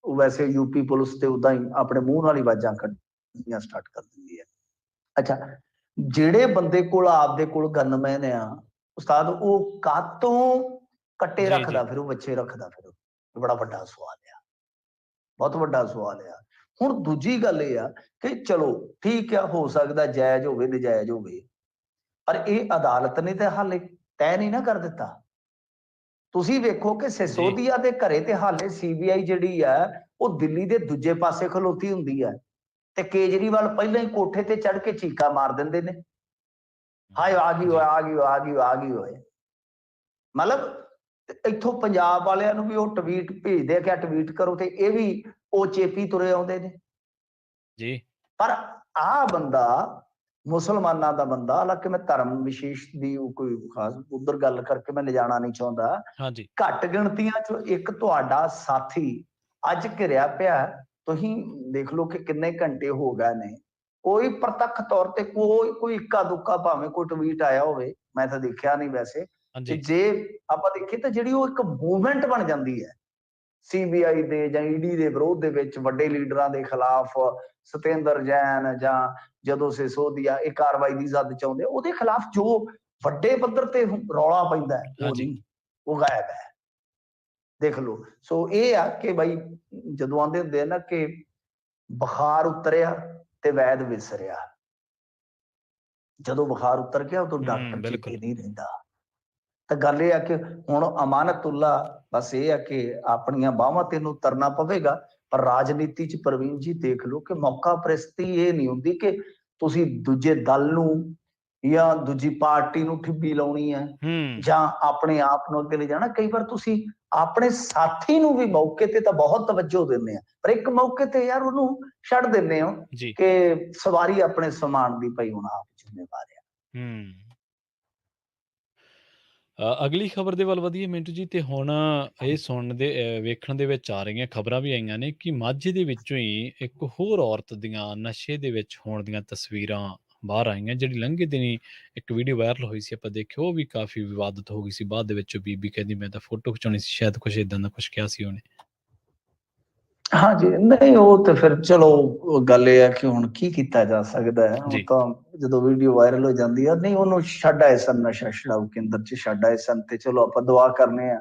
[SPEAKER 2] ਉਹ ਵੈਸੇ ਯੂਪੀ ਪੁਲਿਸ ਤੇ ਉਦਾਂ ਹੀ ਆਪਣੇ ਮੂੰਹ ਨਾਲ ਹੀ ਆਵਾਜ਼ਾਂ ਕੱਢ ਦਿੰਦੀਆਂ ਸਟਾਰਟ ਕਰ ਦਿੰਦੀ ਹੈ। ਅੱਛਾ, ਜਿਹੜੇ ਬੰਦੇ ਕੋਲ ਆਪਦੇ ਕੋਲ ਗਨਮੈਨ ਆ ਉਸਤਾਦ, ਉਹ ਕਾਤੋਂ ਕੱਟੇ
[SPEAKER 1] ਜੀ,
[SPEAKER 2] ਰੱਖਦਾ
[SPEAKER 1] ਜੀ।
[SPEAKER 2] ਫਿਰ, ਉਹ ਬੱਚੇ ਰੱਖਦਾ ਫਿਰ, ਇਹ ਬੜਾ ਵੱਡਾ ਸਵਾਲ ਆ, ਬਹੁਤ ਵੱਡਾ ਸਵਾਲ ਆ। ਹੁਣ ਦੂਜੀ ਗੱਲ ਇਹ ਆ ਕਿ ਚਲੋ ਠੀਕ ਆ, ਹੋ ਸਕਦਾ ਜਾਇਜ਼ ਹੋਵੇ ਨਜਾਇਜ਼ ਹੋਵੇ, ਪਰ ਇਹ ਅਦਾਲਤ ਨੇ ਤਾਂ ਹਾਲੇ ਤੈਅ ਨਹੀਂ ਨਾ ਕਰ ਦਿੱਤਾ। ਤੁਸੀਂ ਵੇਖੋ ਕਿ
[SPEAKER 1] ਜੀ।
[SPEAKER 2] ਸਿਸੋਦੀਆ ਦੇ ਘਰੇ ਤੇ ਹਾਲੇ ਸੀਬੀਆਈ ਜਿਹੜੀ ਆ ਉਹ ਦਿੱਲੀ ਦੇ ਦੂਜੇ ਪਾਸੇ ਖਲੋਤੀ ਹੁੰਦੀ ਹੈ, ਤੇ ਕੇਜਰੀਵਾਲ ਪਹਿਲਾਂ ਹੀ ਕੋਠੇ ਤੇ ਚੜ ਕੇ ਚੀਕਾਂ ਮਾਰ ਦਿੰਦੇ ਨੇ, ਹਾਏ ਆ ਗਈ
[SPEAKER 1] ਜੀ।
[SPEAKER 2] ਹੋਏ, ਆ ਗਈ ਹੋਏ, ਆ ਗਈ ਹੋਏ, ਆ ਗਈ ਹੋਏ। ਮਤਲਬ ਇੱਥੋਂ ਪੰਜਾਬ ਵਾਲਿਆਂ ਨੂੰ ਵੀ ਉਹ ਟਵੀਟ ਭੇਜਦੇ ਆ ਕਿ ਟਵੀਟ ਕਰੋ, ਤੇ ਇਹ ਵੀ ਉਹ ਚੇਪੀ ਤੁਰੇ ਆਉਂਦੇ ਨੇ
[SPEAKER 1] ਜੀ।
[SPEAKER 2] ਪਰ ਆਹ ਬੰਦਾ ਮੁਸਲਮਾਨਾਂ ਦਾ ਬੰਦਾ, ਹਾਲਾਂਕਿ ਮੈਂ ਧਰਮ ਵਿਸ਼ੇਸ਼ ਦੀ ਕੋਈ ਖਾਸ ਉਧਰ ਗੱਲ ਕਰਕੇ ਮੈਂ ਲਿਜਾਣਾ ਨਹੀਂ ਚਾਹੁੰਦਾ,
[SPEAKER 1] ਹਾਂਜੀ।
[SPEAKER 2] ਘੱਟ ਗਿਣਤੀਆਂ ਚੋਂ ਇੱਕ ਤੁਹਾਡਾ ਸਾਥੀ ਅੱਜ ਘਿਰਿਆ ਪਿਆ, ਤੁਸੀਂ ਦੇਖ ਲਓ ਕਿ ਕਿੰਨੇ ਘੰਟੇ ਹੋ ਗਏ ਨੇ, ਕੋਈ ਪ੍ਰਤੱਖ ਤੌਰ ਤੇ ਕੋਈ ਇੱਕਾ ਦੁੱਕਾ ਭਾਵੇਂ ਕੋਈ ਟਵੀਟ ਆਇਆ ਹੋਵੇ, ਮੈਂ ਤਾਂ ਦੇਖਿਆ ਨਹੀਂ ਵੈਸੇ, ਤੇ ਜੇ ਆਪਾਂ ਦੇਖੀਏ ਤਾਂ ਜਿਹੜੀ ਉਹ ਇੱਕ ਮੂਵਮੈਂਟ ਬਣ ਜਾਂਦੀ ਹੈ ਸੀਬੀਆਈ ਦੇ ਜਾਂ ਈਡੀ ਦੇ ਵਿਰੋਧ ਦੇ ਵਿੱਚ, ਵੱਡੇ ਲੀਡਰਾਂ ਦੇ ਖਿਲਾਫ, ਸਤਿੰਦਰ ਜੈਨ ਜਾਂ ਜਦੋਂ ਸਿਸੋਦੀਆ ਇਹ ਕਾਰਵਾਈ ਦੀ ਜ਼ਦ ਚ ਆਉਂਦੇ, ਉਹਦੇ ਖਿਲਾਫ ਜੋ ਵੱਡੇ ਪੱਧਰ ਤੇ ਰੌਲਾ ਪੈਂਦਾ ਹੈ, ਉਹ ਨਹੀਂ, ਉਹ ਗਾਇਬ ਹੈ। ਦੇਖ ਲਓ, ਸੋ ਇਹ ਆ ਕਿ ਬਾਈ ਜਦੋਂ ਆਉਂਦੇ ਹੁੰਦੇ ਆ ਨਾ ਕਿ ਬੁਖਾਰ ਉਤਰਿਆ ਤੇ ਵੈਦ ਵਿਸਰਿਆ, ਜਦੋਂ ਬੁਖਾਰ ਉਤਰ ਗਿਆ ਉਦੋਂ ਡਾਕਟਰ ਚੇਤੇ ਨਹੀਂ ਰਹਿੰਦਾ। ਤਾਂ ਗੱਲ ਇਹ ਆ ਕਿ ਹੁਣ ਅਮਾਨਤੁੱਲਾ ਬਸ ਇਹ ਆ ਕਿ ਆਪਣੀਆਂ ਬਾਹਾਂ ਤੇ ਨੂੰ ਤਰਨਾ ਪਵੇਗਾ, ਪਰ ਰਾਜਨੀਤੀ ਚ ਪ੍ਰਵੀਨ ਜੀ ਦੇਖ ਲਓ ਕਿ ਮੌਕਾ ਪ੍ਰਸਤੀ ਇਹ ਨਹੀਂ ਹੁੰਦੀ ਕਿ ਤੁਸੀਂ ਦੂਜੇ ਦਲ ਨੂੰ ਜਾਂ ਦੂਜੀ ਪਾਰਟੀ ਨੂੰ ਠਿੱਬੀ ਲਾਉਣੀ ਹੈ ਜਾਂ ਆਪਣੇ ਆਪ ਨੂੰ ਅੱਗੇ ਲੈ ਜਾਣਾ। ਕਈ ਵਾਰ ਤੁਸੀਂ ਆਪਣੇ ਸਾਥੀ ਨੂੰ ਵੀ ਮੌਕੇ ਤੇ ਤਾਂ ਬਹੁਤ ਤਵੱਜੋ ਦਿੰਦੇ ਆ, ਪਰ ਇੱਕ ਮੌਕੇ ਤੇ ਯਾਰ ਉਹਨੂੰ ਛੱਡ ਦਿੰਦੇ ਹੋ ਕਿ ਸਵਾਰੀ ਆਪਣੇ ਸਮਾਨ ਦੀ ਪਈ ਹੁਣ ਆਪ ਜ਼ਿੰਮੇਵਾਰ ਆ।
[SPEAKER 1] ਅਗਲੀ ਖਬਰ ਦੇ ਵੱਲ ਵਧੀਏ ਮਿੰਟੂ ਜੀ, ਤੇ ਹੁਣ ਇਹ ਸੁਣਨ ਦੇ ਵੇਖਣ ਦੇ ਵਿੱਚ ਆ ਰਹੀਆਂ ਖਬਰਾਂ ਵੀ ਆਈਆਂ ਨੇ ਕਿ ਮਾਝੇ ਦੇ ਵਿੱਚੋਂ ਹੀ ਇੱਕ ਹੋਰ ਔਰਤ ਦੀਆਂ ਨਸ਼ੇ ਦੇ ਵਿੱਚ ਹੋਣ ਦੀਆਂ ਤਸਵੀਰਾਂ ਬਾਹਰ ਆਈਆਂ, ਜਿਹੜੀ ਲੰਘੇ ਦਿਨੀ ਇੱਕ ਵੀਡੀਓ ਵਾਇਰਲ ਹੋਈ ਸੀ, ਆਪਾਂ ਦੇਖਿਓ, ਉਹ ਵੀ ਕਾਫੀ ਵਿਵਾਦਤ ਹੋ ਗਈ ਸੀ। ਬਾਅਦ ਦੇ ਵਿੱਚ ਬੀਬੀ ਕਹਿੰਦੀ ਮੈਂ ਤਾਂ ਫੋਟੋ ਖਿਚਾਉਣੀ ਸੀ, ਸ਼ਾਇਦ ਕੁਛ ਇਦਾਂ ਦਾ ਕੁਛ ਕਿਹਾ ਸੀ ਉਹਨੇ।
[SPEAKER 2] ਹਾਂਜੀ, ਨਹੀਂ ਉਹ ਤੇ ਫਿਰ ਚਲੋ ਗੱਲ ਇਹ ਹੈ ਕਿ ਹੁਣ ਕੀ ਕੀਤਾ ਜਾ ਸਕਦਾ ਹੈ, ਉਹ ਤਾਂ ਜਦੋਂ ਵੀਡੀਓ ਵਾਇਰਲ ਹੋ ਜਾਂਦੀ ਹੈ, ਨਹੀਂ ਉਹਨੂੰ ਛੱਡ ਆਏ ਸਨ, ਨਸ਼ਾ ਛੁਡਾਊ ਕੇਂਦਰ ਚ ਛੱਡ ਆਏ ਸਨ, ਤੇ ਚਲੋ ਆਪਾਂ ਦੁਆ ਕਰਨੇ ਆ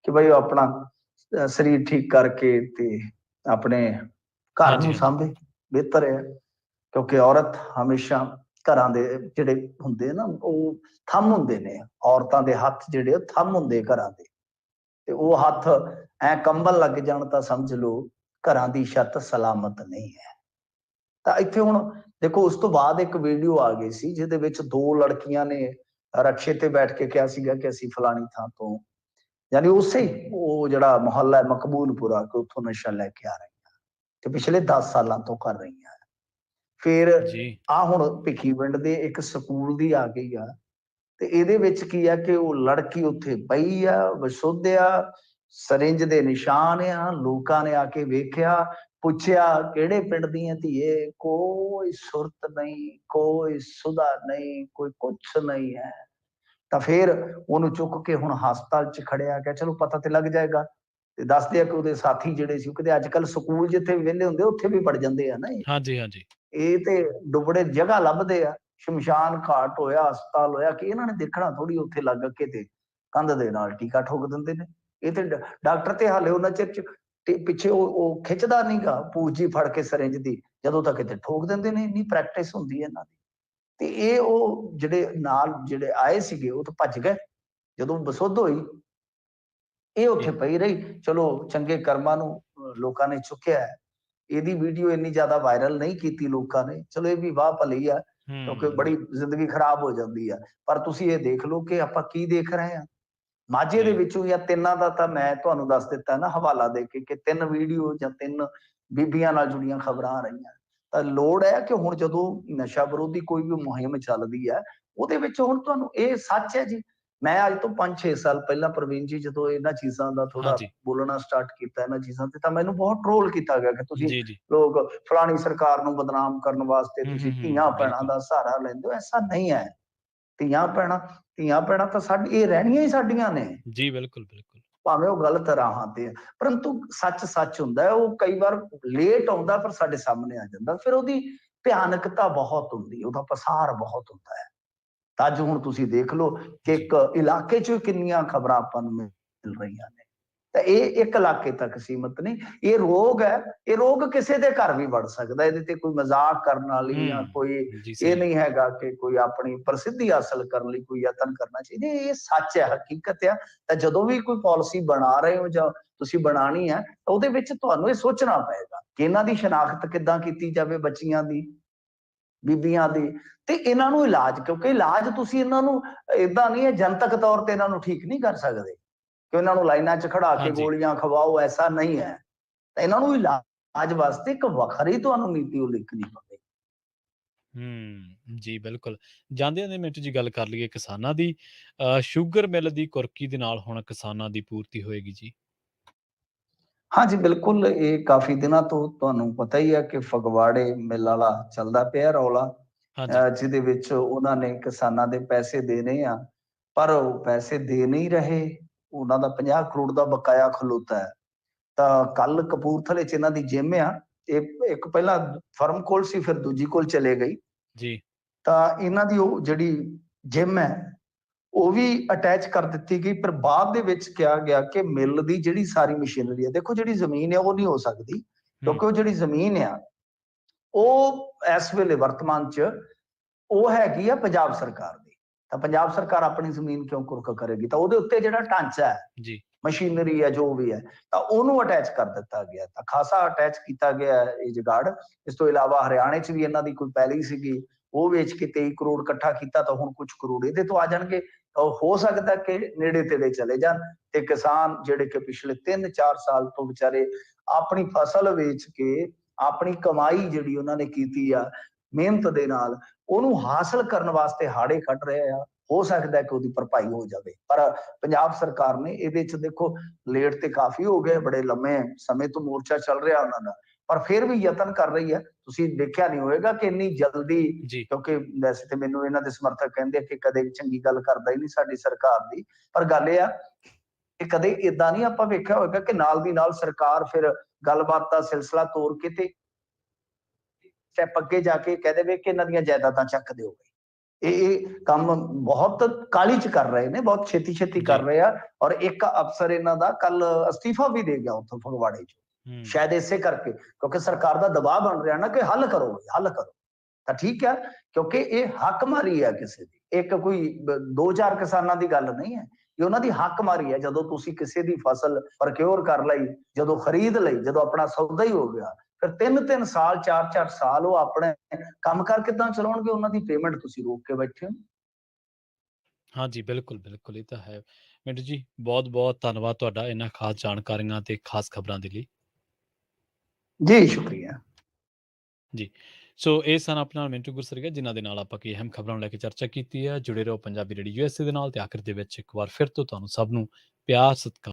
[SPEAKER 2] ਕਿ ਬਈ ਉਹ ਆਪਣਾ ਸਰੀਰ ਠੀਕ ਕਰਕੇ ਤੇ ਆਪਣੇ ਘਰ ਨੂੰ ਸਾਂਭੇ, ਬਿਹਤਰ ਹੈ। ਕਿਉਂਕਿ ਔਰਤ ਹਮੇਸ਼ਾ ਘਰਾਂ ਦੇ ਜਿਹੜੇ ਹੁੰਦੇ ਨਾ ਉਹ ਥੰਮ ਹੁੰਦੇ ਨੇ, ਔਰਤਾਂ ਦੇ ਹੱਥ ਜਿਹੜੇ ਉਹ ਥੰਮ ਹੁੰਦੇ ਘਰਾਂ ਦੇ, ਤੇ ਉਹ ਹੱਥ ਐ ਕੰਬਲ ਲੱਗ ਜਾਣ ਤਾਂ ਸਮਝ ਲਓ ਘਰਾਂ ਦੀ ਛੱਤ ਸਲਾਮਤ ਨਹੀਂ ਹੈ। ਤਾਂ ਇੱਥੇ ਹੁਣ ਦੇਖੋ, ਉਸ ਤੋਂ ਬਾਅਦ ਇੱਕ ਵੀਡੀਓ ਆ ਗਈ ਸੀ ਜਿਹਦੇ ਵਿੱਚ ਦੋ ਲੜਕੀਆਂ ਨੇ ਰਕਸ਼ੇ ਤੇ ਬੈਠ ਕੇ ਕਿਹਾ ਸੀਗਾ ਕਿ ਅਸੀਂ ਫਲਾਣੀ ਥਾਂ ਤੋਂ, ਯਾਨੀ ਉਸੇ ਉਹ ਜਿਹੜਾ ਮੁਹੱਲਾ ਹੈ ਮਕਬੂਲਪੁਰਾ, ਕਿ ਉੱਥੋਂ ਨਸ਼ਾ ਲੈ ਕੇ ਆ ਰਹੀਆਂ ਤੇ ਪਿਛਲੇ 10 ਸਾਲਾਂ ਤੋਂ ਕਰ ਰਹੀਆਂ। ਫਿਰ ਆ ਹੁਣ ਭਿੱਖੀਵਿੰਡ ਦੇ ਇੱਕ ਸਕੂਲ ਦੀ ਆ ਗਈ ਆ, ਤੇ ਇਹਦੇ ਵਿੱਚ ਕੀ ਆ ਕਿ ਉਹ ਲੜਕੀ ਉੱਥੇ ਪਈ ਆ, ਵਸੋਧਿਆ, ਸਰਿੰਜ ਦੇ ਨਿਸ਼ਾਨ ਆ, ਲੋਕਾਂ ਨੇ ਆ ਕੇ ਵੇਖਿਆ, ਪੁੱਛਿਆ ਕਿਹੜੇ ਪਿੰਡ ਦੀਆਂ ਧੀਏ, ਕੋਈ ਸੁਰਤ ਨਹੀਂ, ਕੋਈ ਸੁਧਾ ਨਹੀਂ, ਕੋਈ ਕੁਛ ਨਹੀਂ ਹੈ। ਤਾਂ ਫਿਰ ਉਹਨੂੰ ਚੁੱਕ ਕੇ ਹੁਣ ਹਸਪਤਾਲ ਚ ਖੜਿਆ ਗਿਆ, ਚਲੋ ਪਤਾ ਤੇ ਲੱਗ ਜਾਏਗਾ। ਤੇ ਦੱਸਦੇ ਆ ਕਿ ਉਹਦੇ ਸਾਥੀ ਜਿਹੜੇ ਸੀ, ਕਿਤੇ ਅੱਜ ਕੱਲ ਸਕੂਲ ਜਿੱਥੇ ਵਿਹਲੇ ਹੁੰਦੇ ਉੱਥੇ ਵੀ ਪੜ ਜਾਂਦੇ ਆ ਨਾ, ਇਹ ਤੇ ਡੁੱਬੜੇ ਜਗ੍ਹਾ ਲੱਭਦੇ ਆ, ਸ਼ਮਸ਼ਾਨ ਘਾਟ ਹੋਇਆ, ਹਸਪਤਾਲ ਹੋਇਆ, ਕਿ ਇਹਨਾਂ ਨੇ ਦੇਖਣਾ ਥੋੜੀ ਉੱਥੇ ਲੱਗ ਕੇ ਤੇ ਕੰਧ ਦੇ ਨਾਲ ਟੀਕਾ ਠੋਕ ਦਿੰਦੇ ਨੇ। ਇਹ ਤੇ ਡਾਕਟਰ ਤੇ ਹਾਲੇ ਉਹਨਾਂ ਚਿਰ ਚ ਪਿੱਛੇ ਉਹ ਖਿੱਚਦਾ ਨਹੀਂਗਾ ਪੂਜੀ ਫੜ ਕੇ ਸਰਿੰਜ ਦੀ, ਜਦੋਂ ਤੱਕ ਕਿਤੇ ਠੋਕ ਦਿੰਦੇ ਨੇ, ਇੰਨੀ ਪ੍ਰੈਕਟਿਸ ਹੁੰਦੀ ਹੈ ਇਹਨਾਂ ਦੀ। ਤੇ ਇਹ ਉਹ ਜਿਹੜੇ ਨਾਲ ਜਿਹੜੇ ਆਏ ਸੀਗੇ ਉਹ ਤਾਂ ਭੱਜ ਗਏ ਜਦੋਂ ਬਸੁੱਧ ਹੋਈ, ਇਹ ਉੱਥੇ ਪਈ ਰਹੀ। ਚਲੋ ਚੰਗੇ ਕਰਮਾਂ ਨੂੰ ਲੋਕਾਂ ਨੇ ਚੁੱਕਿਆ, ਇਹਦੀ ਵੀਡੀਓ ਇੰਨੀ ਜ਼ਿਆਦਾ ਵਾਇਰਲ ਨਹੀਂ ਕੀਤੀ ਲੋਕਾਂ ਨੇ, ਚਲੋ ਇਹ ਵੀ ਵਾਹ ਭਲੀ ਆ, ਕਿਉਂਕਿ ਬੜੀ ਜ਼ਿੰਦਗੀ ਖਰਾਬ ਹੋ ਜਾਂਦੀ ਆ। ਪਰ ਤੁਸੀਂ ਇਹ ਦੇਖ ਲਓ ਕਿ ਆਪਾਂ ਕੀ ਦੇਖ ਰਹੇ ਹਾਂ ਮਾਝੇ ਦੇ ਵਿੱਚੋਂ, ਜਾਂ ਤਿੰਨਾਂ ਦਾ ਤਾਂ ਮੈਂ ਤੁਹਾਨੂੰ ਦੱਸ ਦਿੱਤਾ ਨਾ ਹਵਾਲਾ ਦੇ ਕੇ ਕਿ 3 ਵੀਡੀਓ ਜਾਂ 3 ਬੀਬੀਆਂ ਨਾਲ ਜੁੜੀਆਂ ਖਬਰਾਂ ਆ ਰਹੀਆਂ। ਤਾਂ ਲੋੜ ਹੈ ਕਿ ਹੁਣ ਜਦੋਂ ਨਸ਼ਾ ਵਿਰੋਧੀ ਕੋਈ ਵੀ ਮੁਹਿੰਮ ਚੱਲਦੀ ਹੈ, ਉਹਦੇ ਵਿੱਚ ਹੁਣ ਤੁਹਾਨੂੰ ਇਹ ਸੱਚ ਹੈ ਜੀ, ਮੈਂ ਅੱਜ ਤੋਂ 5-6 ਸਾਲ ਪਹਿਲਾਂ ਪ੍ਰਵੀਨ ਜੀ ਜਦੋਂ ਇਹਨਾਂ ਚੀਜ਼ਾਂ ਦਾ ਥੋੜਾ ਬੋਲਣਾ ਸਟਾਰਟ ਕੀਤਾ ਇਹਨਾਂ ਚੀਜ਼ਾਂ ਤੇ, ਤਾਂ ਮੈਨੂੰ ਬਹੁਤ ਟ੍ਰੋਲ ਕੀਤਾ ਗਿਆ ਕਿ ਤੁਸੀਂ ਲੋਕ ਫਲਾਣੀ ਸਰਕਾਰ ਨੂੰ ਬਦਨਾਮ ਕਰਨ ਵਾਸਤੇ ਤੁਸੀਂ ਧੀਆਂ ਭੈਣਾਂ ਦਾ ਸਹਾਰਾ ਲੈਂਦੇ ਹੋ। ਐਸਾ ਨਹੀਂ ਹੈ। ਧੀਆਂ ਭੈਣਾਂ ਤਾਂ ਸਾਡੀ ਇਹ ਰਹਿਣੀਆਂ ਹੀ ਸਾਡੀਆਂ ਨੇ
[SPEAKER 1] ਜੀ, ਬਿਲਕੁਲ ਬਿਲਕੁਲ,
[SPEAKER 2] ਭਾਵੇਂ ਉਹ ਗਲਤ ਰਾਹਾਂ ਤੇ, ਪਰੰਤੂ ਸੱਚ ਹੁੰਦਾ ਹੈ। ਉਹ ਕਈ ਵਾਰ ਲੇਟ ਆਉਂਦਾ ਪਰ ਸਾਡੇ ਸਾਹਮਣੇ ਆ ਜਾਂਦਾ, ਫਿਰ ਉਹਦੀ ਭਿਆਨਕਤਾ ਬਹੁਤ ਹੁੰਦੀ, ਉਹਦਾ ਪਸਾਰ ਬਹੁਤ ਹੁੰਦਾ ਹੈ। ਤਾਂ ਅੱਜ ਹੁਣ ਤੁਸੀਂ ਦੇਖ ਲਓ ਕਿ
[SPEAKER 1] ਜੀ
[SPEAKER 2] ਇੱਕ ਇਲਾਕੇ 'ਚੋਂ ਕਿੰਨੀਆਂ ਖਬਰਾਂ ਆਪਾਂ ਨੂੰ ਮਿਲ ਰਹੀਆਂ ਨੇ। ਤਾਂ ਇਹ ਇੱਕ ਇਲਾਕੇ ਤੱਕ ਸੀਮਤ ਨਹੀਂ, ਇਹ ਰੋਗ ਹੈ, ਇਹ ਰੋਗ ਕਿਸੇ ਦੇ ਘਰ ਵੀ ਵੜ ਸਕਦਾ, ਇਹਦੇ ਤੇ ਕੋਈ ਮਜ਼ਾਕ ਕਰਨ ਵਾਲੀ ਜਾਂ ਕੋਈ
[SPEAKER 1] ਜੀ
[SPEAKER 2] ਇਹ
[SPEAKER 1] ਸਹੀ
[SPEAKER 2] ਨਹੀਂ ਹੈਗਾ ਕਿ ਕੋਈ ਆਪਣੀ ਪ੍ਰਸਿੱਧੀ ਹਾਸਲ ਕਰਨ ਲਈ ਕੋਈ ਯਤਨ ਕਰਨਾ ਚਾਹੀਦਾ, ਇਹ ਸੱਚ ਹੈ, ਹਕੀਕਤ ਆ। ਤਾਂ ਜਦੋਂ ਵੀ ਕੋਈ ਪਾਲਿਸੀ ਬਣਾ ਰਹੇ ਹੋ ਜਾਂ ਤੁਸੀਂ ਬਣਾਣੀ ਹੈ, ਤਾਂ ਉਹਦੇ ਵਿੱਚ ਤੁਹਾਨੂੰ ਇਹ ਸੋਚਣਾ ਪਏਗਾ ਕਿ ਇਹਨਾਂ ਦੀ ਸ਼ਨਾਖਤ ਕਿੱਦਾਂ ਕੀਤੀ ਜਾਵੇ, ਬੱਚੀਆਂ ਦੀ, ਬੀਬੀਆਂ ਦੀ, ਤੇ ਇਹਨਾਂ ਨੂੰ ਇਲਾਜ, ਕਿਉਂਕਿ ਇਲਾਜ ਤੁਸੀਂ ਇਹਨਾਂ ਨੂੰ ਏਦਾਂ ਨਹੀਂ ਹੈ, ਜਨਤਕ ਤੌਰ ਤੇ ਇਹਨਾਂ ਨੂੰ ਠੀਕ ਨਹੀਂ ਕਰ ਸਕਦੇ ਕਿ ਉਹਨਾਂ ਨੂੰ ਲਾਈਨਾਂ 'ਚ ਖੜਾ ਕੇ
[SPEAKER 1] ਹਾਂਜੀ
[SPEAKER 2] ਗੋਲੀਆਂ ਖਵਾਓ, ਐਸਾ ਨਹੀਂ ਹੈ। ਤਾਂ ਇਹਨਾਂ ਨੂੰ ਇਲਾਜ ਵਾਸਤੇ ਇੱਕ ਵੱਖਰੀ ਤੁਹਾਨੂੰ ਨੀਤੀ ਉਲੀਕਣੀ ਪਵੇਗੀ।
[SPEAKER 1] ਜੀ ਬਿਲਕੁਲ। ਜਾਂਦੇ ਮਿੰਟ ਜੀ ਗੱਲ ਕਰ ਲਈਏ ਕਿਸਾਨਾਂ ਦੀ। ਸ਼ੂਗਰ ਮਿੱਲ ਦੀ ਕੁਰਕੀ ਦੇ ਨਾਲ ਹੁਣ ਕਿਸਾਨਾਂ ਦੀ ਪੂਰਤੀ ਹੋਏਗੀ ਜੀ।
[SPEAKER 2] ਹਾਂਜੀ, ਬਿਲਕੁਲ, ਇਹ ਕਾਫ਼ੀ ਦਿਨਾਂ ਤੋਂ ਤੁਹਾਨੂੰ ਪਤਾ ਹੀ ਹੈ ਕਿ ਫਗਵਾੜੇ ਮਿੱਲ ਵਾਲਾ ਚੱਲਦਾ ਪਿਆ ਰੌਲਾ,
[SPEAKER 1] ਹਾਂਜੀ,
[SPEAKER 2] ਜਿਹਦੇ ਵਿੱਚ ਉਹਨਾਂ ਨੇ ਕਿਸਾਨਾਂ ਦੇ ਪੈਸੇ ਦੇਣੇ ਆ, ਪਰ ਉਹ ਪੈਸੇ ਦੇ ਨਹੀਂ ਰਹੇ। ਉਹਨਾਂ ਦਾ 50 ਕਰੋੜ ਦਾ ਬਕਾਇਆ ਖਲੋਤਾ ਹੈ। ਤਾਂ ਕੱਲ ਕਪੂਰਥਲੇ 'ਚ ਇਹਨਾਂ ਦੀ ਜਿੰਮ ਆ, ਇਹ ਇੱਕ ਪਹਿਲਾਂ ਫਰਮ ਕੋਲ ਸੀ, ਫਿਰ ਦੂਜੀ ਕੋਲ ਚਲੇ ਗਈ।
[SPEAKER 1] ਜੀ,
[SPEAKER 2] ਤਾਂ ਇਹਨਾਂ ਦੀ ਉਹ ਜਿਹੜੀ ਜਿੰਮ ਹੈ, ਉਹ ਵੀ ਅਟੈਚ ਕਰ ਦਿੱਤੀ ਗਈ, ਪਰ ਬਾਅਦ ਦੇ ਵਿੱਚ ਕਿਹਾ ਗਿਆ ਕਿ ਮਿੱਲ ਦੀ ਜਿਹੜੀ ਸਾਰੀ ਮਸ਼ੀਨਰੀ ਹੈ, ਦੇਖੋ ਜਿਹੜੀ ਜ਼ਮੀਨ ਹੈ ਉਹ ਨਹੀਂ ਹੋ ਸਕਦੀ,
[SPEAKER 1] ਹੂੰ,
[SPEAKER 2] ਕਿਉਂਕਿ ਉਹ ਜਿਹੜੀ ਜ਼ਮੀਨ ਆ, ਉਹ ਇਸ ਵੇਲੇ ਵਰਤਮਾਨ 'ਚ ਉਹ ਹੈਗੀ ਆ ਪੰਜਾਬ ਸਰਕਾਰ ਦੀ। ਤਾਂ ਪੰਜਾਬ ਸਰਕਾਰ ਆਪਣੀ ਜ਼ਮੀਨ ਕਿਉਂ ਕੁਰਕ ਕਰੇਗੀ? ਤਾਂ ਉਹਦੇ ਉੱਤੇ ਜਿਹੜਾ ਢਾਂਚਾ ਹੈ,
[SPEAKER 1] ਜੀ,
[SPEAKER 2] ਮਸ਼ੀਨਰੀ ਹੈ, ਜੋ ਵੀ ਹੈ, ਤਾਂ ਉਹਨੂੰ ਅਟੈਚ ਕਰ ਦਿੱਤਾ ਗਿਆ। ਤਾਂ ਖਾਸਾ ਅਟੈਚ ਕੀਤਾ ਗਿਆ ਇਹ ਜੁਗਾੜ। ਇਸ ਤੋਂ ਇਲਾਵਾ ਹਰਿਆਣੇ 'ਚ ਵੀ ਇਹਨਾਂ ਦੀ ਕੋਈ ਪੈਲੀ ਸੀਗੀ, ਉਹ ਵੇਚ ਕੇ 23 ਕਰੋੜ ਇਕੱਠਾ ਕੀਤਾ, ਤਾਂ ਹੁਣ ਕੁਝ ਕਰੋੜ ਇਹਦੇ ਤੋਂ ਆ ਜਾਣਗੇ। ਹੋ ਸਕਦਾ ਕਿ ਨੇੜੇ ਤੇੜੇ ਚਲੇ ਜਾਣ ਤੇ ਕਿਸਾਨ ਜਿਹੜੇ ਕਿ ਪਿਛਲੇ 3-4 ਸਾਲ ਤੋਂ ਵਿਚਾਰੇ ਆਪਣੀ ਫਸਲ ਵੇਚ ਕੇ ਆਪਣੀ ਕਮਾਈ ਜਿਹੜੀ ਉਹਨਾਂ ਨੇ ਕੀਤੀ ਆ ਮਿਹਨਤ ਦੇ ਨਾਲ, ਉਹਨੂੰ ਹਾਸਲ ਕਰਨ ਵਾਸਤੇ ਹਾੜੇ ਕੱਢ ਰਹੇ ਆ। ਹੋ ਸਕਦਾ ਕਿ ਉਹਦੀ ਭਰਪਾਈ ਹੋ ਜਾਵੇ, ਪਰ ਪੰਜਾਬ ਸਰਕਾਰ ਨੇ ਇਹਦੇ 'ਚ ਦੇਖੋ ਲੇਟ ਤੇ ਕਾਫੀ ਹੋ ਗਏ, ਬੜੇ ਲੰਮੇ ਸਮੇਂ ਤੋਂ ਮੋਰਚਾ ਚੱਲ ਰਿਹਾ ਉਹਨਾਂ ਦਾ, ਪਰ ਫਿਰ ਵੀ ਯਤਨ ਕਰ ਰਹੀ ਹੈ। ਤੁਸੀਂ ਦੇਖਿਆ ਨਹੀਂ ਹੋਏਗਾ ਕਿ ਇੰਨੀ ਜਲਦੀ,
[SPEAKER 1] ਜੀ,
[SPEAKER 2] ਕਿਉਂਕਿ ਵੈਸੇ ਤੇ ਮੈਨੂੰ ਇਹਨਾਂ ਦੇ ਸਮਰਥਕ ਕਹਿੰਦੇ ਆ ਕਿ ਕਦੇ ਚੰਗੀ ਗੱਲ ਕਰਦਾ ਹੀ ਨਹੀਂ ਸਾਡੀ ਸਰਕਾਰ ਦੀ, ਪਰ ਗੱਲ ਇਹ ਆ ਕਿ ਕਦੇ ਏਦਾਂ ਨਹੀਂ ਆਪਾਂ ਵੇਖਿਆ ਹੋਏਗਾ ਕਿ ਨਾਲ ਦੀ ਨਾਲ ਸਰਕਾਰ ਫਿਰ ਗੱਲਬਾਤ ਦਾ ਸਿਲਸਿਲਾ ਤੋੜ ਕੇ ਤੇ ਸਟੈਪ ਅੱਗੇ ਜਾ ਕੇ ਕਹਿ ਦੇਵੇ ਕਿ ਇਹਨਾਂ ਦੀਆਂ ਜਾਇਦਾਦਾਂ ਚੱਕ ਦਿਓ। ਇਹ ਕੰਮ ਬਹੁਤ ਕਾਹਲੀ 'ਚ ਕਰ ਰਹੇ ਨੇ, ਬਹੁਤ ਛੇਤੀ-ਛੇਤੀ ਕਰ
[SPEAKER 1] ਜੀ,
[SPEAKER 2] ਰਹੇ ਆ, ਔਰ ਇੱਕ ਅਫਸਰ ਇਹਨਾਂ ਦਾ ਕੱਲ ਅਸਤੀਫਾ ਵੀ ਦੇ ਗਿਆ ਉੱਥੋਂ ਫਗਵਾੜੇ 'ਚੋਂ।
[SPEAKER 1] ਹੂੰ,
[SPEAKER 2] ਸ਼ਾਇਦ ਇਸੇ ਕਰਕੇ, ਕਿਉਂਕਿ ਸਰਕਾਰ ਦਾ ਦਬਾਅ ਬਣ ਰਿਹਾ ਨਾ ਕਿ ਹੱਲ ਕਰੋ, ਹੱਲ ਕਰੋ। ਤਾਂ ਠੀਕ ਹੈ, ਕਿਉਂਕਿ ਇਹ ਹੱਕ ਮਾਰੀ ਹੈ ਕਿਸੇ ਦੀ, ਇੱਕ ਕੋਈ 2-4 ਕਿਸਾਨਾਂ ਦੀ ਗੱਲ ਨਹੀਂ ਹੈ, ਇਹ ਉਹਨਾਂ ਦੀ ਹੱਕ ਮਾਰੀ ਹੈ। ਜਦੋਂ ਤੁਸੀਂ ਕਿਸੇ ਦੀ ਫਸਲ ਪ੍ਰੋਕਿਓਰ ਕਰ ਲਈ, ਜਦੋਂ ਖਰੀਦ ਲਈ, ਜਦੋਂ ਆਪਣਾ ਸੌਦਾ ਹੀ ਹੋ ਗਿਆ, ਫਿਰ 3-3 ਸਾਲ, 4-4 ਸਾਲ ਉਹ ਆਪਣੇ ਕੰਮਕਾਰ ਕਿੱਦਾਂ ਚਲਾਉਣਗੇ? ਉਹਨਾਂ ਦੀ ਪੇਮੈਂਟ ਤੁਸੀਂ ਰੋਕ ਕੇ ਬੈਠੇ ਹੋ।
[SPEAKER 1] ਹਾਂਜੀ, ਬਿਲਕੁਲ, ਬਿਲਕੁਲ ਇਹ ਤਾਂ ਹੈ। ਮਿੰਟੂ ਜੀ ਬਹੁਤ-ਬਹੁਤ ਧੰਨਵਾਦ ਤੁਹਾਡਾ ਇਹਨਾਂ ਖਾਸ ਜਾਣਕਾਰੀਆਂ ਤੇ ਖਾਸ ਖਬਰਾਂ ਦੇ ਲਈ।
[SPEAKER 2] ਜੀ, ਸ਼ੁਕਰੀਆ।
[SPEAKER 1] ਜੀ, ਸੋ ਇਹ ਸਨ ਆਪਣੇ ਨਾਲ ਮਿੰਟੂ ਗੁਰਸਰੀਆ, ਜਿਨ੍ਹਾਂ ਦੇ ਨਾਲ ਆਪਾਂ ਕਈ ਅਹਿਮ ਖਬਰਾਂ ਨੂੰ ਲੈ ਕੇ ਚਰਚਾ ਕੀਤੀ ਹੈ। ਜੁੜੇ ਰਹੋ ਪੰਜਾਬੀ ਰੇਡੀਓ USA ਦੇ ਨਾਲ, ਤੇ ਆਖਿਰ ਦੇ ਵਿੱਚ ਇੱਕ ਵਾਰ ਫਿਰ ਤੋਂ ਤੁਹਾਨੂੰ ਸਭ ਨੂੰ ਪਿਆਰ, ਸਤਿਕਾਰ